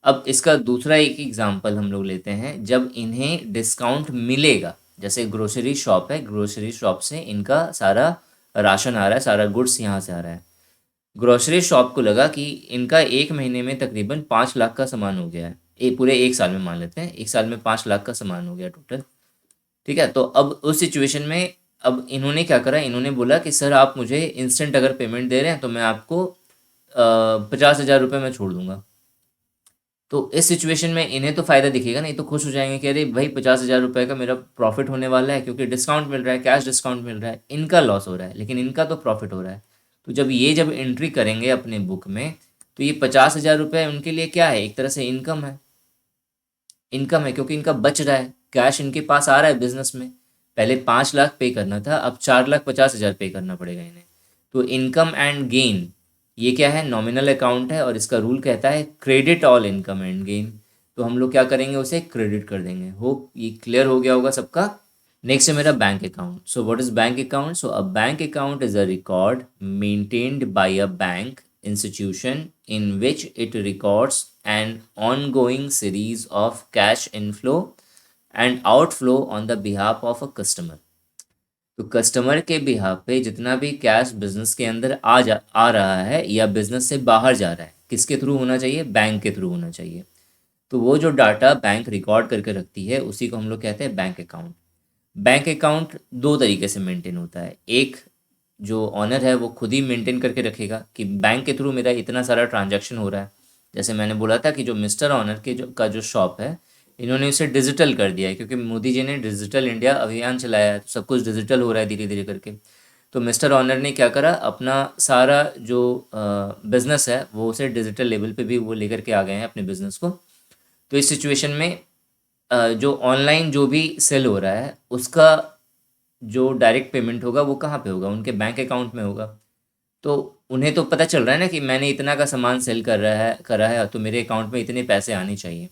अब इसका दूसरा एक एग्जांपल हम लोग लेते हैं, जब इन्हें डिस्काउंट मिलेगा। जैसे ग्रोसरी शॉप है, ग्रोसरी शॉप से इनका सारा राशन आ रहा है, सारा गुड्स यहाँ से आ रहा है। ग्रोसरी शॉप को लगा कि इनका 1 महीने में तकरीबन 5 लाख का सामान हो गया है। पूरे 1 साल में मान लेते हैं, 1 साल में 5 लाख का सामान हो गया टोटल। ठीक है, तो अब उस सिचुएशन में अब इन्होंने क्या करा, इन्होंने बोला कि सर आप मुझे इंस्टेंट अगर पेमेंट दे रहे हैं तो मैं आपको 50,000 रुपये मैं छोड़ दूंगा। तो इस सिचुएशन में इन्हें तो फ़ायदा दिखेगा नहीं, तो खुश हो जाएंगे कि अरे भाई 50,000 रुपये का मेरा प्रॉफिट होने वाला है, क्योंकि डिस्काउंट मिल रहा है, कैश डिस्काउंट मिल रहा है। इनका लॉस हो रहा है लेकिन इनका तो प्रॉफिट हो रहा है। तो जब एंट्री करेंगे अपने बुक में, तो ये 50,000 रुपये उनके लिए क्या है? एक तरह से इनकम है। इनकम है क्योंकि इनका बच रहा है, कैश इनके पास आ रहा है बिजनेस में। पहले 5 लाख पे करना था, अब 4,50,000 पे करना पड़ेगा इन्हें। तो इनकम एंड गेन, ये क्या है? नॉमिनल अकाउंट है, और इसका रूल कहता है credit all income and gain. तो हम लोग क्या करेंगे? उसे क्रेडिट कर देंगे। होप ये क्लियर हो गया होगा सबका। नेक्स्ट है मेरा bank account. So what is bank account? So a bank account is a record maintained by a bank institution in which it records an ongoing series of cash inflow and outflow on the behalf of a customer। तो customer के behalf पे जितना भी cash business के अंदर आ रहा है या बिजनेस से बाहर जा रहा है, किसके थ्रू होना चाहिए? बैंक के थ्रू होना चाहिए। तो वो जो डाटा बैंक रिकॉर्ड करके रखती है उसी को हम लोग कहते हैं बैंक अकाउंट। बैंक अकाउंट दो तरीके से मेंटेन होता है। एक, जो ऑनर है वो खुद ही मेंटेन करके रखेगा कि बैंक के थ्रू मेरा इतना सारा ट्रांजैक्शन हो रहा है। जैसे मैंने बोला था कि जो मिस्टर ऑनर के जो शॉप है, इन्होंने उसे डिजिटल कर दिया है, क्योंकि मोदी जी ने डिजिटल इंडिया अभियान चलाया है, तो सब कुछ डिजिटल हो रहा है धीरे धीरे करके। तो मिस्टर ऑनर ने क्या करा, अपना सारा जो बिज़नेस है वो उसे डिजिटल लेवल पे भी वो लेकर के आ गए हैं अपने बिज़नेस को। तो इस सिचुएशन में जो ऑनलाइन जो भी सेल हो रहा है उसका जो डायरेक्ट पेमेंट होगा वो कहाँ पे होगा? उनके बैंक अकाउंट में होगा। तो उन्हें तो पता चल रहा है ना कि मैंने इतना का सामान सेल करा है, तो मेरे अकाउंट में इतने पैसे आने चाहिए।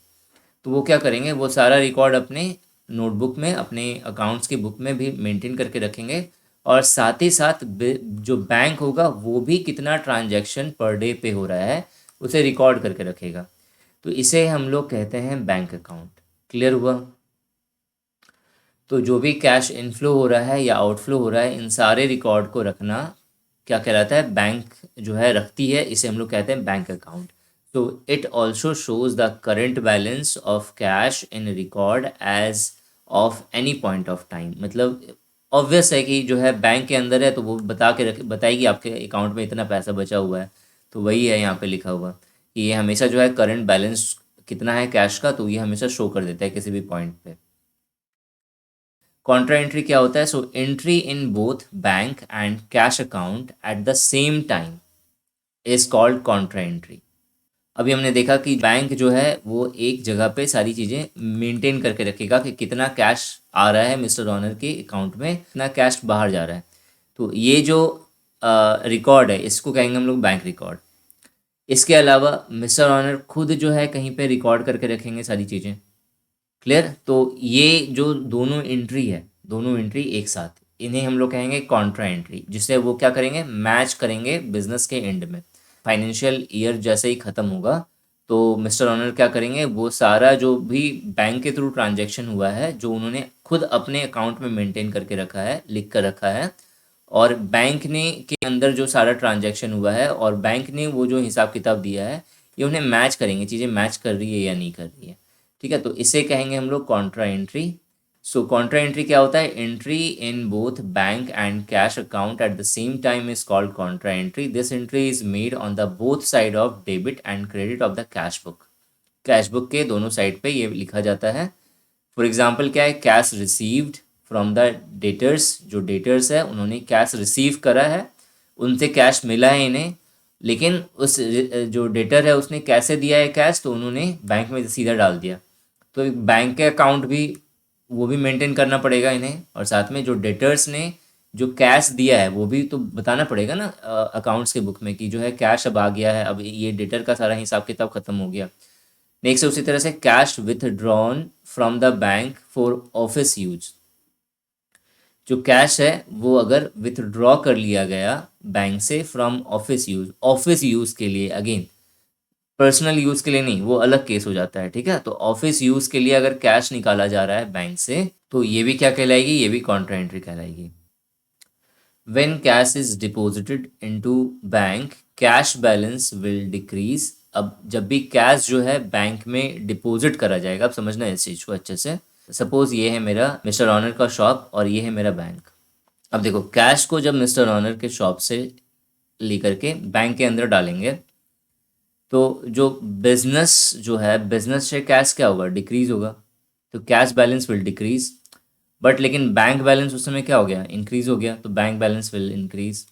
तो वो क्या करेंगे, वो सारा रिकॉर्ड अपने नोटबुक में, अपने अकाउंट्स की बुक में भी मेंटेन करके रखेंगे, और साथ ही साथ जो बैंक होगा वो भी कितना ट्रांजैक्शन पर डे पे हो रहा है उसे रिकॉर्ड करके रखेगा। तो इसे हम लोग कहते हैं बैंक अकाउंट। क्लियर हुआ? तो जो भी कैश इनफ्लो हो रहा है या आउटफ्लो हो रहा है, इन सारे रिकॉर्ड को रखना क्या कहलाता है? बैंक जो है रखती है, इसे हम लोग कहते हैं बैंक अकाउंट। तो it also shows the current balance of cash in record as of any point of time. मतलब ऑब्वियस है कि जो है बैंक के अंदर है तो वो बताएगी आपके अकाउंट में इतना पैसा बचा हुआ है। तो वही है यहाँ पे लिखा हुआ कि ये हमेशा जो है करंट बैलेंस कितना है कैश का, तो ये हमेशा शो कर देता है किसी भी पॉइंट पे। कॉन्ट्रा एंट्री क्या होता है? So entry in both bank and cash account at the same time is called Contra entry. अभी हमने देखा कि बैंक जो है वो एक जगह पे सारी चीज़ें मेंटेन करके रखेगा कि कितना कैश आ रहा है मिस्टर ऑनर के अकाउंट में, कितना कैश बाहर जा रहा है। तो ये जो रिकॉर्ड है इसको कहेंगे हम लोग बैंक रिकॉर्ड। इसके अलावा मिस्टर ऑनर खुद जो है कहीं पे रिकॉर्ड करके रखेंगे सारी चीज़ें। क्लियर? तो ये जो दोनों एंट्री है, दोनों एंट्री एक साथ, इन्हें हम लोग कहेंगे कॉन्ट्रा एंट्री, जिससे वो क्या करेंगे? मैच करेंगे बिजनेस के एंड में। फाइनेंशियल ईयर जैसे ही ख़त्म होगा तो मिस्टर ऑनर क्या करेंगे? वो सारा जो भी बैंक के थ्रू ट्रांजैक्शन हुआ है, जो उन्होंने खुद अपने अकाउंट में मेंटेन करके रखा है, लिख कर रखा है, और बैंक ने के अंदर जो सारा ट्रांजैक्शन हुआ है और बैंक ने वो जो हिसाब किताब दिया है, ये उन्हें मैच करेंगे, चीज़ें मैच कर रही है या नहीं कर रही है। ठीक है, तो इसे कहेंगे हम लोग कॉन्ट्रा एंट्री। सो कॉन्ट्रा एंट्री क्या होता है? Entry in both bank and cash account at the same time is called Contra entry. This entry is made on the both side of debit and credit of the cash book. Cash book के दोनों side पे ये लिखा जाता है। For example क्या है? Cash received from the debtors, जो डेटर्स है उन्होंने कैश रिसीव करा है, उनसे कैश मिला है इन्हें, लेकिन उस जो डेटर है उसने कैसे दिया है कैश? तो उन्होंने बैंक में सीधा डाल दिया। तो एक बैंक के अकाउंट भी वो भी मेंटेन करना पड़ेगा इन्हें, और साथ में जो डेटर्स ने जो कैश दिया है वो भी तो बताना पड़ेगा ना अकाउंट्स के बुक में कि जो है कैश अब आ गया है, अब ये डेटर का सारा हिसाब किताब खत्म हो गया। नेक्स्ट उसी तरह से cash withdrawn from the bank for office use. जो कैश है वो अगर विथड्रॉ कर लिया गया बैंक से फ्रॉम ऑफिस यूज के लिए, अगेन पर्सनल यूज के लिए नहीं, वो अलग केस हो जाता है। ठीक है, तो ऑफिस यूज के लिए अगर कैश निकाला जा रहा है बैंक से तो ये भी क्या कहलाएगी? ये भी कॉन्ट्रा एंट्री कहलाएगी। When cash is deposited into bank cash balance will decrease. अब जब भी कैश जो है बैंक में डिपॉजिट करा जाएगा, अब समझना है इस चीज़ को अच्छे से। सपोज ये है मेरा मिस्टर ऑनर का शॉप और ये है मेरा बैंक। अब देखो, कैश को जब मिस्टर ऑनर के शॉप से लेकर के बैंक के अंदर डालेंगे तो जो बिजनेस जो है, बिजनेस से कैश क्या होगा? डिक्रीज होगा। तो cash balance will decrease, but लेकिन बैंक बैलेंस उस समय क्या हो गया? इंक्रीज हो गया, तो bank balance will increase.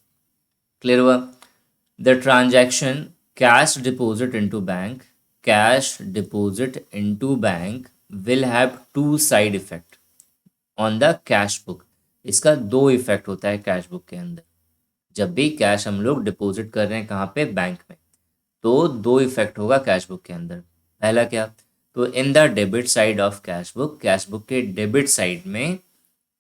Clear हुआ? The transaction cash deposit into bank, cash deposit into bank will have two side effect on the cash book. इसका दो इफेक्ट होता है कैश बुक के अंदर। जब भी कैश हम लोग डिपॉजिट कर रहे हैं कहाँ पे? बैंक में, तो दो इफेक्ट होगा कैश बुक के अंदर। पहला क्या? तो in the debit side of cash book के डेबिट साइड में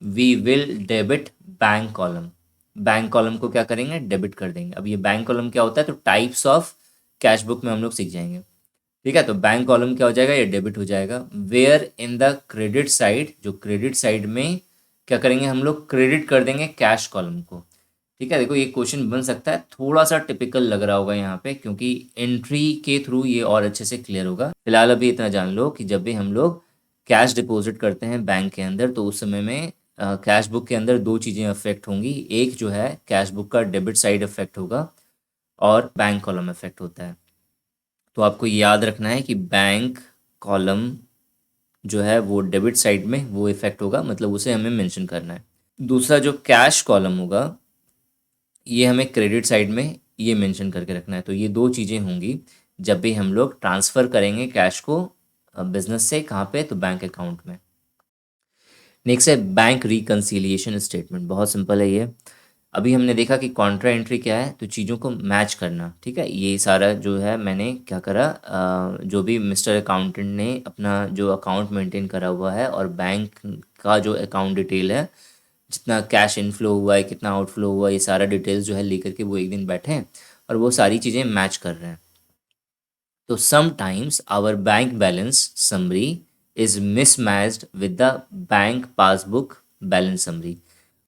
we will debit bank column. Bank column को क्या करेंगे? डेबिट कर देंगे। अब ये बैंक कॉलम क्या होता है? तो टाइप्स ऑफ कैश बुक में हम लोग सीख जाएंगे। ठीक है, तो बैंक कॉलम क्या हो जाएगा? ये डेबिट हो जाएगा। Where in the credit side, जो क्रेडिट साइड में क्या करेंगे हम लोग? क्रेडिट कर देंगे कैश कॉलम को। ठीक है, देखो ये क्वेश्चन बन सकता है, थोड़ा सा टिपिकल लग रहा होगा यहाँ पे क्योंकि एंट्री के थ्रू ये और अच्छे से क्लियर होगा। फिलहाल अभी इतना जान लो कि जब भी हम लोग कैश डिपॉजिट करते हैं बैंक के अंदर तो उस समय में कैश बुक के अंदर दो चीज़ें अफेक्ट होंगी। एक जो है कैश बुक का डेबिट साइड अफेक्ट होगा और बैंक कॉलम अफेक्ट होता है। तो आपको याद रखना है कि बैंक कॉलम जो है वो डेबिट साइड में वो इफेक्ट होगा, मतलब उसे हमें मेंशन करना है। दूसरा जो कैश कॉलम होगा ये हमें क्रेडिट साइड में ये मेंशन करके रखना है। तो ये दो चीज़ें होंगी जब भी हम लोग ट्रांसफ़र करेंगे कैश को बिजनेस से कहाँ पे? तो बैंक अकाउंट में। नेक्स्ट है बैंक रिकन्सिलिएशन स्टेटमेंट। बहुत सिंपल है ये। अभी हमने देखा कि कॉन्ट्रा एंट्री क्या है, तो चीज़ों को मैच करना, ठीक है। ये सारा जो है मैंने क्या करा, जो भी मिस्टर अकाउंटेंट ने अपना जो अकाउंट मेंटेन करा हुआ है और बैंक का जो अकाउंट डिटेल है, जितना कैश इनफ्लो हुआ है, कितना आउटफ्लो हुआ है, ये सारा डिटेल्स जो है लेकर के वो एक दिन बैठे हैं और वो सारी चीज़ें मैच कर रहे हैं। तो sometimes our bank balance summary is mismatched with the bank passbook balance summary.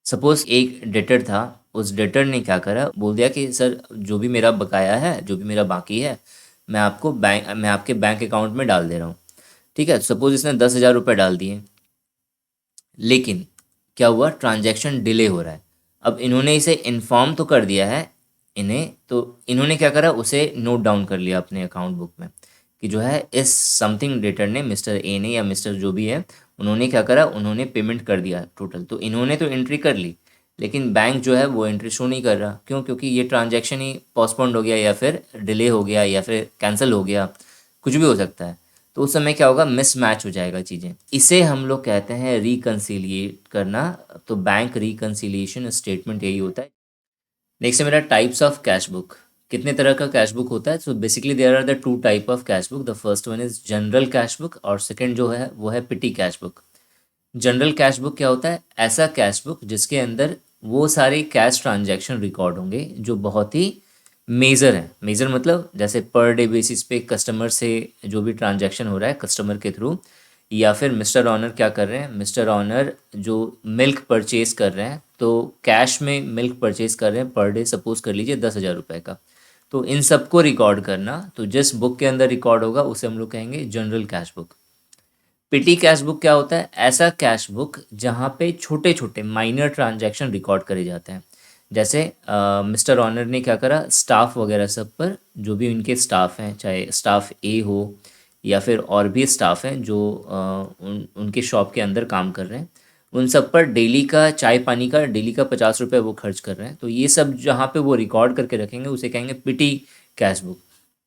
Suppose एक डेटर था, उस डेटर ने क्या करा, बोल दिया कि सर जो भी मेरा बकाया है, जो भी मेरा बाकी है, मैं आपके बैंक अकाउंट में डाल दे रहा हूँ, ठीक है। सपोज इसने 10,000 रुपये डाल दिए, लेकिन क्या हुआ, ट्रांजैक्शन डिले हो रहा है। अब इन्होंने इसे इन्फॉर्म तो कर दिया है इन्हें, तो इन्होंने क्या करा, उसे नोट डाउन कर लिया अपने अकाउंट बुक में कि जो है इस समथिंग डेटर ने, मिस्टर ए ने या मिस्टर जो भी है, उन्होंने क्या करा, उन्होंने पेमेंट कर दिया टोटल। तो इन्होंने तो एंट्री कर ली, लेकिन बैंक जो है वो एंट्री शो नहीं कर रहा। क्यों? क्योंकि ये ट्रांजैक्शन ही पोस्टपोन्ड हो गया या फिर डिले हो गया या फिर कैंसिल हो गया, कुछ भी हो सकता है। तो उस समय क्या होगा, मिसमैच हो जाएगा चीज़ें। इसे हम लोग कहते हैं रिकन्सिलिएट करना। तो बैंक रिकन्सिलिएशन स्टेटमेंट यही होता है। नेक्स्ट है मेरा टाइप्स ऑफ कैश बुक। कितने तरह का कैश बुक होता है? So basically there are the two type of cash book. The first one is general cash book और सेकंड जो है वो है petty cash book. General cash book क्या होता है? ऐसा कैश बुक जिसके अंदर वो सारे कैश ट्रांजैक्शन रिकॉर्ड होंगे जो बहुत ही मेजर है। मेजर मतलब जैसे पर डे बेसिस पे कस्टमर से जो भी ट्रांजैक्शन हो रहा है कस्टमर के थ्रू, या फिर मिस्टर ऑनर क्या कर रहे हैं, मिस्टर ऑनर जो मिल्क परचेज कर रहे हैं, तो कैश में मिल्क परचेज कर रहे हैं पर डे, सपोज कर लीजिए 10,000 रुपये का। तो इन सबको रिकॉर्ड करना, तो जिस बुक के अंदर रिकॉर्ड होगा उसे हम लोग कहेंगे जनरल कैश बुक। पिटी कैश बुक क्या होता है? ऐसा कैश बुक जहाँ पे छोटे छोटे माइनर ट्रांजैक्शन रिकॉर्ड करे जाते हैं। जैसे मिस्टर ऑनर ने क्या करा, स्टाफ वगैरह सब पर, जो भी उनके स्टाफ हैं, चाहे स्टाफ ए हो या फिर और भी स्टाफ हैं जो उनके शॉप के अंदर काम कर रहे हैं, उन सब पर डेली का चाय पानी का डेली का 50 रुपये वो खर्च कर रहे हैं। तो ये सब जहाँ पे वो रिकॉर्ड करके रखेंगे उसे कहेंगे पिटी कैश बुक।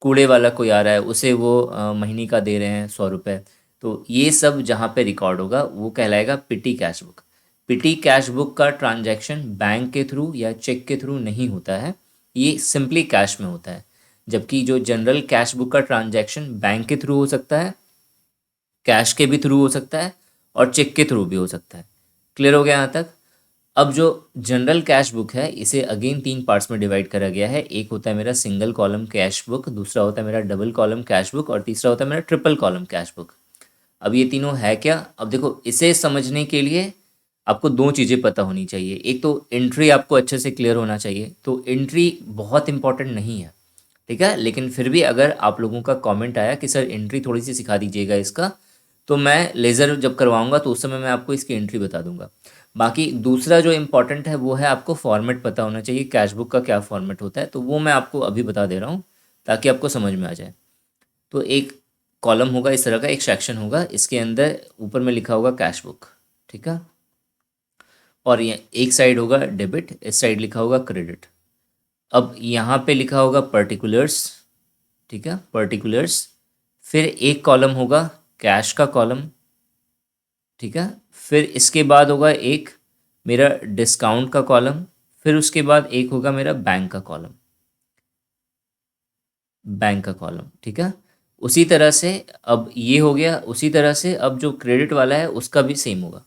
कूड़े वाला कोई आ रहा है उसे वो महीने का दे रहे हैं 100 रुपये, तो ये सब जहाँ पे रिकॉर्ड होगा वो कहलाएगा पिटी कैश बुक। पिटी कैश बुक का ट्रांजैक्शन बैंक के थ्रू या चेक के थ्रू नहीं होता है, ये सिंपली कैश में होता है। जबकि जो जनरल कैश बुक का ट्रांजैक्शन बैंक के थ्रू हो सकता है, कैश के भी थ्रू हो सकता है और चेक के थ्रू भी हो सकता है। क्लियर हो गया यहाँ तक? अब जो जनरल कैश बुक है इसे अगेन 3 पार्ट्स में डिवाइड करा गया है। एक होता है मेरा सिंगल कॉलम कैश बुक, दूसरा होता है मेरा डबल कॉलम कैश बुक और तीसरा होता है मेरा ट्रिपल कॉलम कैश बुक। अब ये तीनों है क्या? अब देखो, इसे समझने के लिए आपको दो चीज़ें पता होनी चाहिए। एक तो एंट्री आपको अच्छे से क्लियर होना चाहिए। तो एंट्री बहुत इंपॉर्टेंट नहीं है, ठीक है, लेकिन फिर भी अगर आप लोगों का कमेंट आया कि सर एंट्री थोड़ी सी सिखा दीजिएगा इसका, तो मैं लेज़र जब करवाऊंगा तो उस समय मैं आपको इसकी एंट्री बता दूंगा। बाकी दूसरा जो इम्पोर्टेंट है वो है आपको फॉर्मेट पता होना चाहिए, कैश बुक का क्या फॉर्मेट होता है, तो वो मैं आपको अभी बता दे रहा हूँ ताकि आपको समझ में आ जाए। तो एक कॉलम होगा इस तरह का, एक सेक्शन होगा, इसके अंदर ऊपर में लिखा होगा कैश बुक, ठीक है, और ये एक साइड होगा डेबिट, इस साइड लिखा होगा क्रेडिट। अब यहाँ पे लिखा होगा पर्टिकुलर्स, ठीक है, पर्टिकुलर्स। फिर एक कॉलम होगा कैश का कॉलम, ठीक है। फिर इसके बाद होगा एक मेरा डिस्काउंट का कॉलम। फिर उसके बाद एक होगा मेरा बैंक का कॉलम, बैंक का कॉलम, ठीक है। उसी तरह से अब ये हो गया, उसी तरह से अब जो क्रेडिट वाला है उसका भी सेम होगा।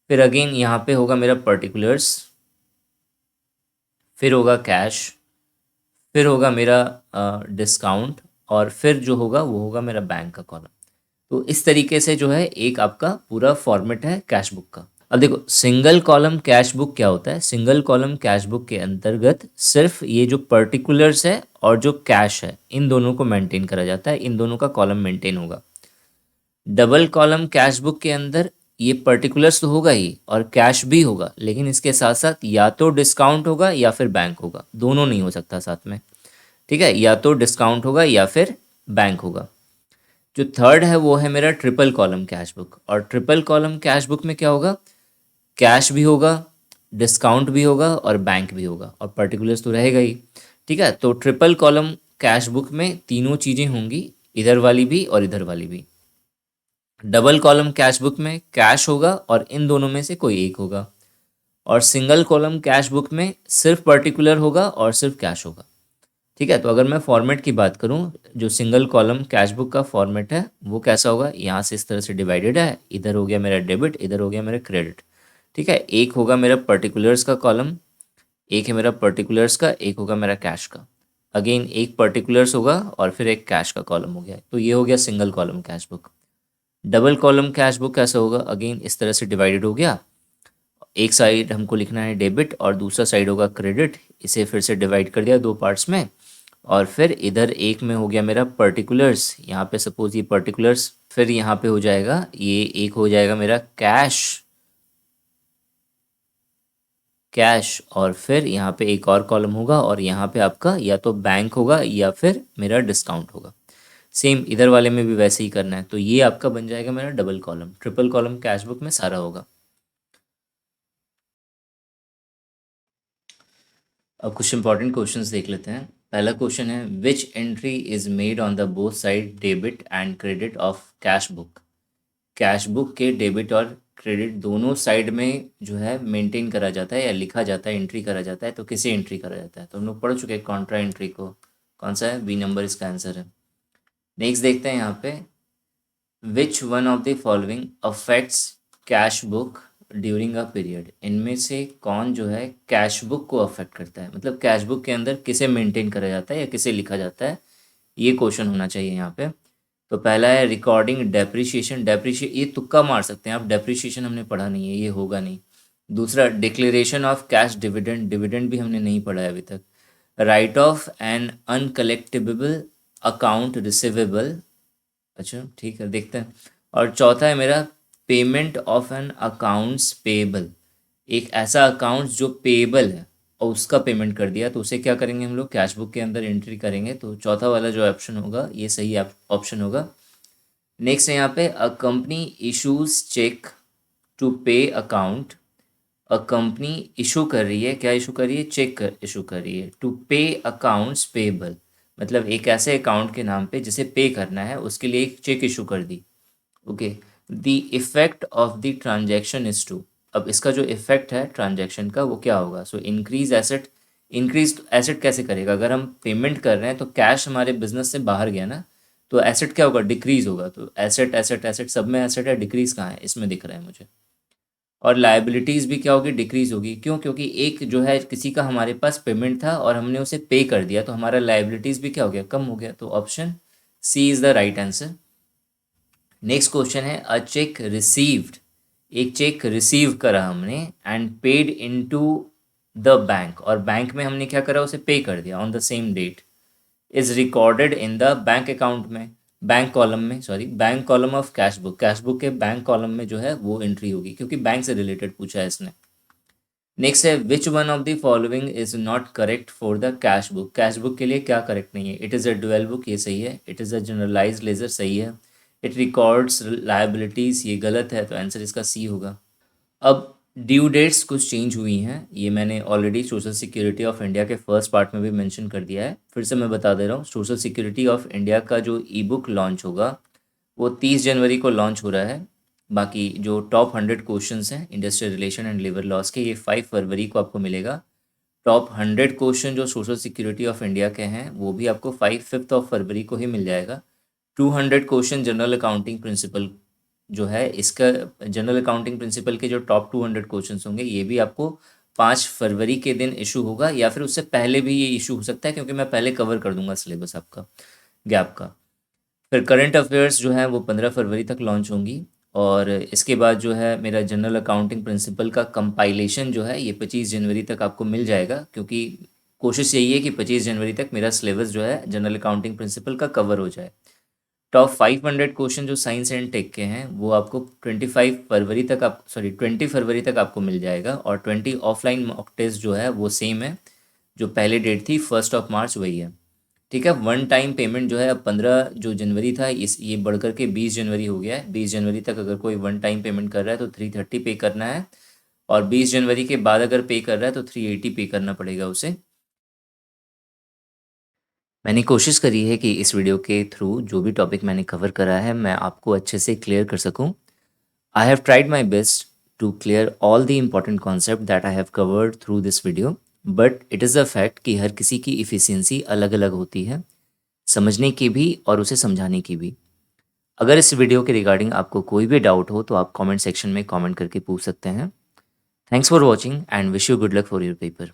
फिर अगेन यहाँ पे होगा मेरा पर्टिकुलर्स, फिर होगा कैश, फिर होगा मेरा डिस्काउंट और फिर जो होगा वो होगा मेरा बैंक का कॉलम। तो इस तरीके से जो है एक आपका पूरा फॉर्मेट है कैश बुक का। अब देखो, सिंगल कॉलम कैश बुक क्या होता है? सिंगल कॉलम कैश बुक के अंतर्गत सिर्फ ये जो पर्टिकुलर्स है और जो कैश है इन दोनों को मेंटेन करा जाता है, इन दोनों का कॉलम मेंटेन होगा। डबल कॉलम कैश बुक के अंदर ये पर्टिकुलर्स तो होगा ही और कैश भी होगा, लेकिन इसके साथ साथ या तो डिस्काउंट होगा या फिर बैंक होगा, दोनों नहीं हो सकता साथ में, ठीक है। या तो डिस्काउंट होगा या फिर बैंक होगा। जो थर्ड है वो है मेरा ट्रिपल कॉलम कैश बुक, और ट्रिपल कॉलम कैश बुक में क्या होगा, कैश भी होगा, डिस्काउंट भी होगा और बैंक भी होगा, और पर्टिकुलर्स तो रहेगा ही, ठीक है। तो ट्रिपल कॉलम कैश बुक में तीनों चीज़ें होंगी, इधर वाली भी और इधर वाली भी। डबल कॉलम कैश बुक में कैश होगा और इन दोनों में से कोई एक होगा, और सिंगल कॉलम कैश बुक में सिर्फ पर्टिकुलर होगा और सिर्फ कैश होगा। ठीक है, तो अगर मैं फॉर्मेट की बात करूं, जो सिंगल कॉलम कैश बुक का फॉर्मेट है वो कैसा होगा, यहाँ से इस तरह से डिवाइडेड है, इधर हो गया मेरा डेबिट, इधर हो गया मेरा क्रेडिट। ठीक है, एक होगा मेरा पर्टिकुलर्स का कॉलम, एक है मेरा पर्टिकुलर्स का, एक होगा मेरा कैश का। अगेन एक पर्टिकुलर्स होगा और फिर एक कैश का कॉलम हो गया, तो ये हो गया single column cash book. Double column cash book कैसा होगा, अगेन इस तरह से डिवाइडेड हो गया, एक साइड हमको लिखना है डेबिट और दूसरा साइड होगा क्रेडिट, इसे फिर से डिवाइड कर दिया दो पार्ट्स में, और फिर इधर एक में हो गया मेरा पर्टिकुलर्स, यहाँ पे सपोज ये पर्टिकुलर्स, फिर यहाँ पे हो जाएगा ये एक हो जाएगा मेरा कैश, कैश, और फिर यहाँ पे एक और कॉलम होगा और यहाँ पे आपका या तो बैंक होगा या फिर मेरा डिस्काउंट होगा। सेम इधर वाले में भी वैसे ही करना है, तो ये आपका बन जाएगा मेरा double column, triple column cash book में सारा होगा। अब कुछ इंपॉर्टेंट क्वेश्चंस देख लेते हैं। पहला क्वेश्चन है, which entry is made on the both side debit and credit of cash book. Cash book के डेबिट और क्रेडिट दोनों साइड में जो है मेंटेन करा जाता है या लिखा जाता है, एंट्री करा जाता है, तो किसे एंट्री करा जाता है, तो हम लोग पढ़ चुके हैं कॉन्ट्रा एंट्री को, कौन सा है, बी नंबर इसका आंसर है। नेक्स्ट देखते हैं यहाँ पे, विच one of the following affects cash book during a period. इनमें से कौन जो है कैश बुक को अफेक्ट करता है, मतलब कैश बुक के अंदर किसे मेंटेन करा जाता है या किसे लिखा जाता है, ये क्वेश्चन होना चाहिए यहाँ पे। तो पहला है रिकॉर्डिंग डेप्रिशिएशन, ये तुक्का मार सकते हैं आप, डेप्रिशिएशन हमने पढ़ा नहीं है, ये होगा नहीं। दूसरा declaration of cash dividend, dividend भी हमने नहीं पढ़ा है अभी तक। Write off an uncollectable account receivable, अच्छा ठीक है देखते हैं। और चौथा है मेरा payment of an accounts payable, एक ऐसा अकाउंट जो पेएबल है और उसका पेमेंट कर दिया, तो उसे क्या करेंगे हम लोग कैश बुक के अंदर एंट्री करेंगे, तो चौथा वाला जो ऑप्शन होगा ये सही ऑप्शन होगा। नेक्स्ट है यहाँ पे, a company issues cheque to pay account, a company issue कर रही है, क्या इशू कर रही है, चेक इशू कर रही है, टू पे अकाउंट्स पेएबल, मतलब एक ऐसे अकाउंट के नाम पे जिसे पे करना है उसके लिए एक चेक इशू कर दी। Okay, the effect of the transaction is two, अब इसका जो इफेक्ट है ट्रांजैक्शन का वो क्या होगा, so increase asset, increase asset कैसे करेगा, अगर हम पेमेंट कर रहे हैं तो कैश हमारे बिजनेस से बाहर गया ना, तो एसेट क्या होगा, डिक्रीज होगा, तो एसेट एसेट एसेट सब में एसेट है, डिक्रीज कहाँ है, इसमें दिख रहा है मुझे। और लाइबिलिटीज़ भी क्या होगी, डिक्रीज होगी, क्यों, क्योंकि एक जो है किसी का हमारे पास पेमेंट था और हमने उसे पे कर दिया, तो हमारा लाइबिलिटीज़ भी क्या हो गया, कम हो गया, तो option C is the right answer. Next question है, अ चेक रिसीव्ड, एक चेक रिसीव करा हमने and paid into the bank, और बैंक में हमने क्या करा, उसे पे कर दिया on the same date, is recorded in the bank account में, बैंक कॉलम में, sorry bank column of cash book, cash book के बैंक कॉलम में जो है वो एंट्री होगी, क्योंकि बैंक से रिलेटेड पूछा है इसने। नेक्स्ट है, which one of the following is not correct for the cash book, cash book के लिए क्या करेक्ट नहीं है, it is a dual book, ये सही है, it is a generalise ledger, सही है, इट रिकॉर्ड्स लाइबिलिटीज़, ये गलत है, तो आंसर इसका सी होगा। अब ड्यू डेट्स कुछ चेंज हुई हैं, ये मैंने already social security of India के फर्स्ट पार्ट में भी मेंशन कर दिया है, फिर से मैं बता दे रहा हूँ, सोशल सिक्योरिटी ऑफ इंडिया का जो ई बुक लॉन्च होगा वो 30 जनवरी को लॉन्च हो रहा है। बाकी जो टॉप 100 क्वेश्चंस हैं industrial relation and labour laws के, ये 5 फरवरी को आपको मिलेगा। टॉप 100 क्वेश्चन जो सोशल सिक्योरिटी ऑफ इंडिया के हैं वो भी आपको 5 5 फरवरी को ही मिल जाएगा। 200 क्वेश्चन जनरल अकाउंटिंग प्रिंसिपल जो है इसका, जनरल अकाउंटिंग प्रिंसिपल के जो टॉप 200 क्वेश्चन होंगे ये भी आपको 5 फरवरी के दिन इशू होगा, या फिर उससे पहले भी ये इशू हो सकता है, क्योंकि मैं पहले कवर कर दूंगा सिलेबस आपका गैप का। फिर करंट अफेयर्स जो है वो 15 फरवरी तक लॉन्च होंगी, और इसके बाद जो है मेरा जनरल अकाउंटिंग प्रिंसिपल का कंपाइलेशन जो है ये 25 जनवरी तक आपको मिल जाएगा, क्योंकि कोशिश यही है कि 25 जनवरी तक मेरा सिलेबस जो है जनरल अकाउंटिंग प्रिंसिपल का कवर हो जाए। टॉप 500 क्वेश्चन जो साइंस एंड टेक के हैं वो आपको 20 फरवरी तक आपको मिल जाएगा, और 20 ऑफलाइन मॉक टेस्ट जो है वो सेम है, जो पहले डेट थी 1 मार्च वही है। ठीक है, वन टाइम पेमेंट जो है अब 15 जो जनवरी था इस ये बढ़ कर के 20 जनवरी हो गया है, 20 जनवरी तक अगर कोई वन टाइम पेमेंट कर रहा है तो 330 पे करना है, और 20 जनवरी के बाद अगर पे कर रहा है तो 380 पे करना पड़ेगा उसे। मैंने कोशिश करी है कि इस वीडियो के थ्रू जो भी टॉपिक मैंने कवर करा है मैं आपको अच्छे से क्लियर कर सकूं। I have tried my best to clear all the important concept that I have covered through this video, but it is a fact कि हर किसी की efficiency अलग अलग होती है, समझने की भी और उसे समझाने की भी। अगर इस वीडियो के रिगार्डिंग आपको कोई भी डाउट हो तो आप कमेंट सेक्शन में कमेंट करके पूछ सकते हैं। Thanks for watching and wish you good luck for your paper.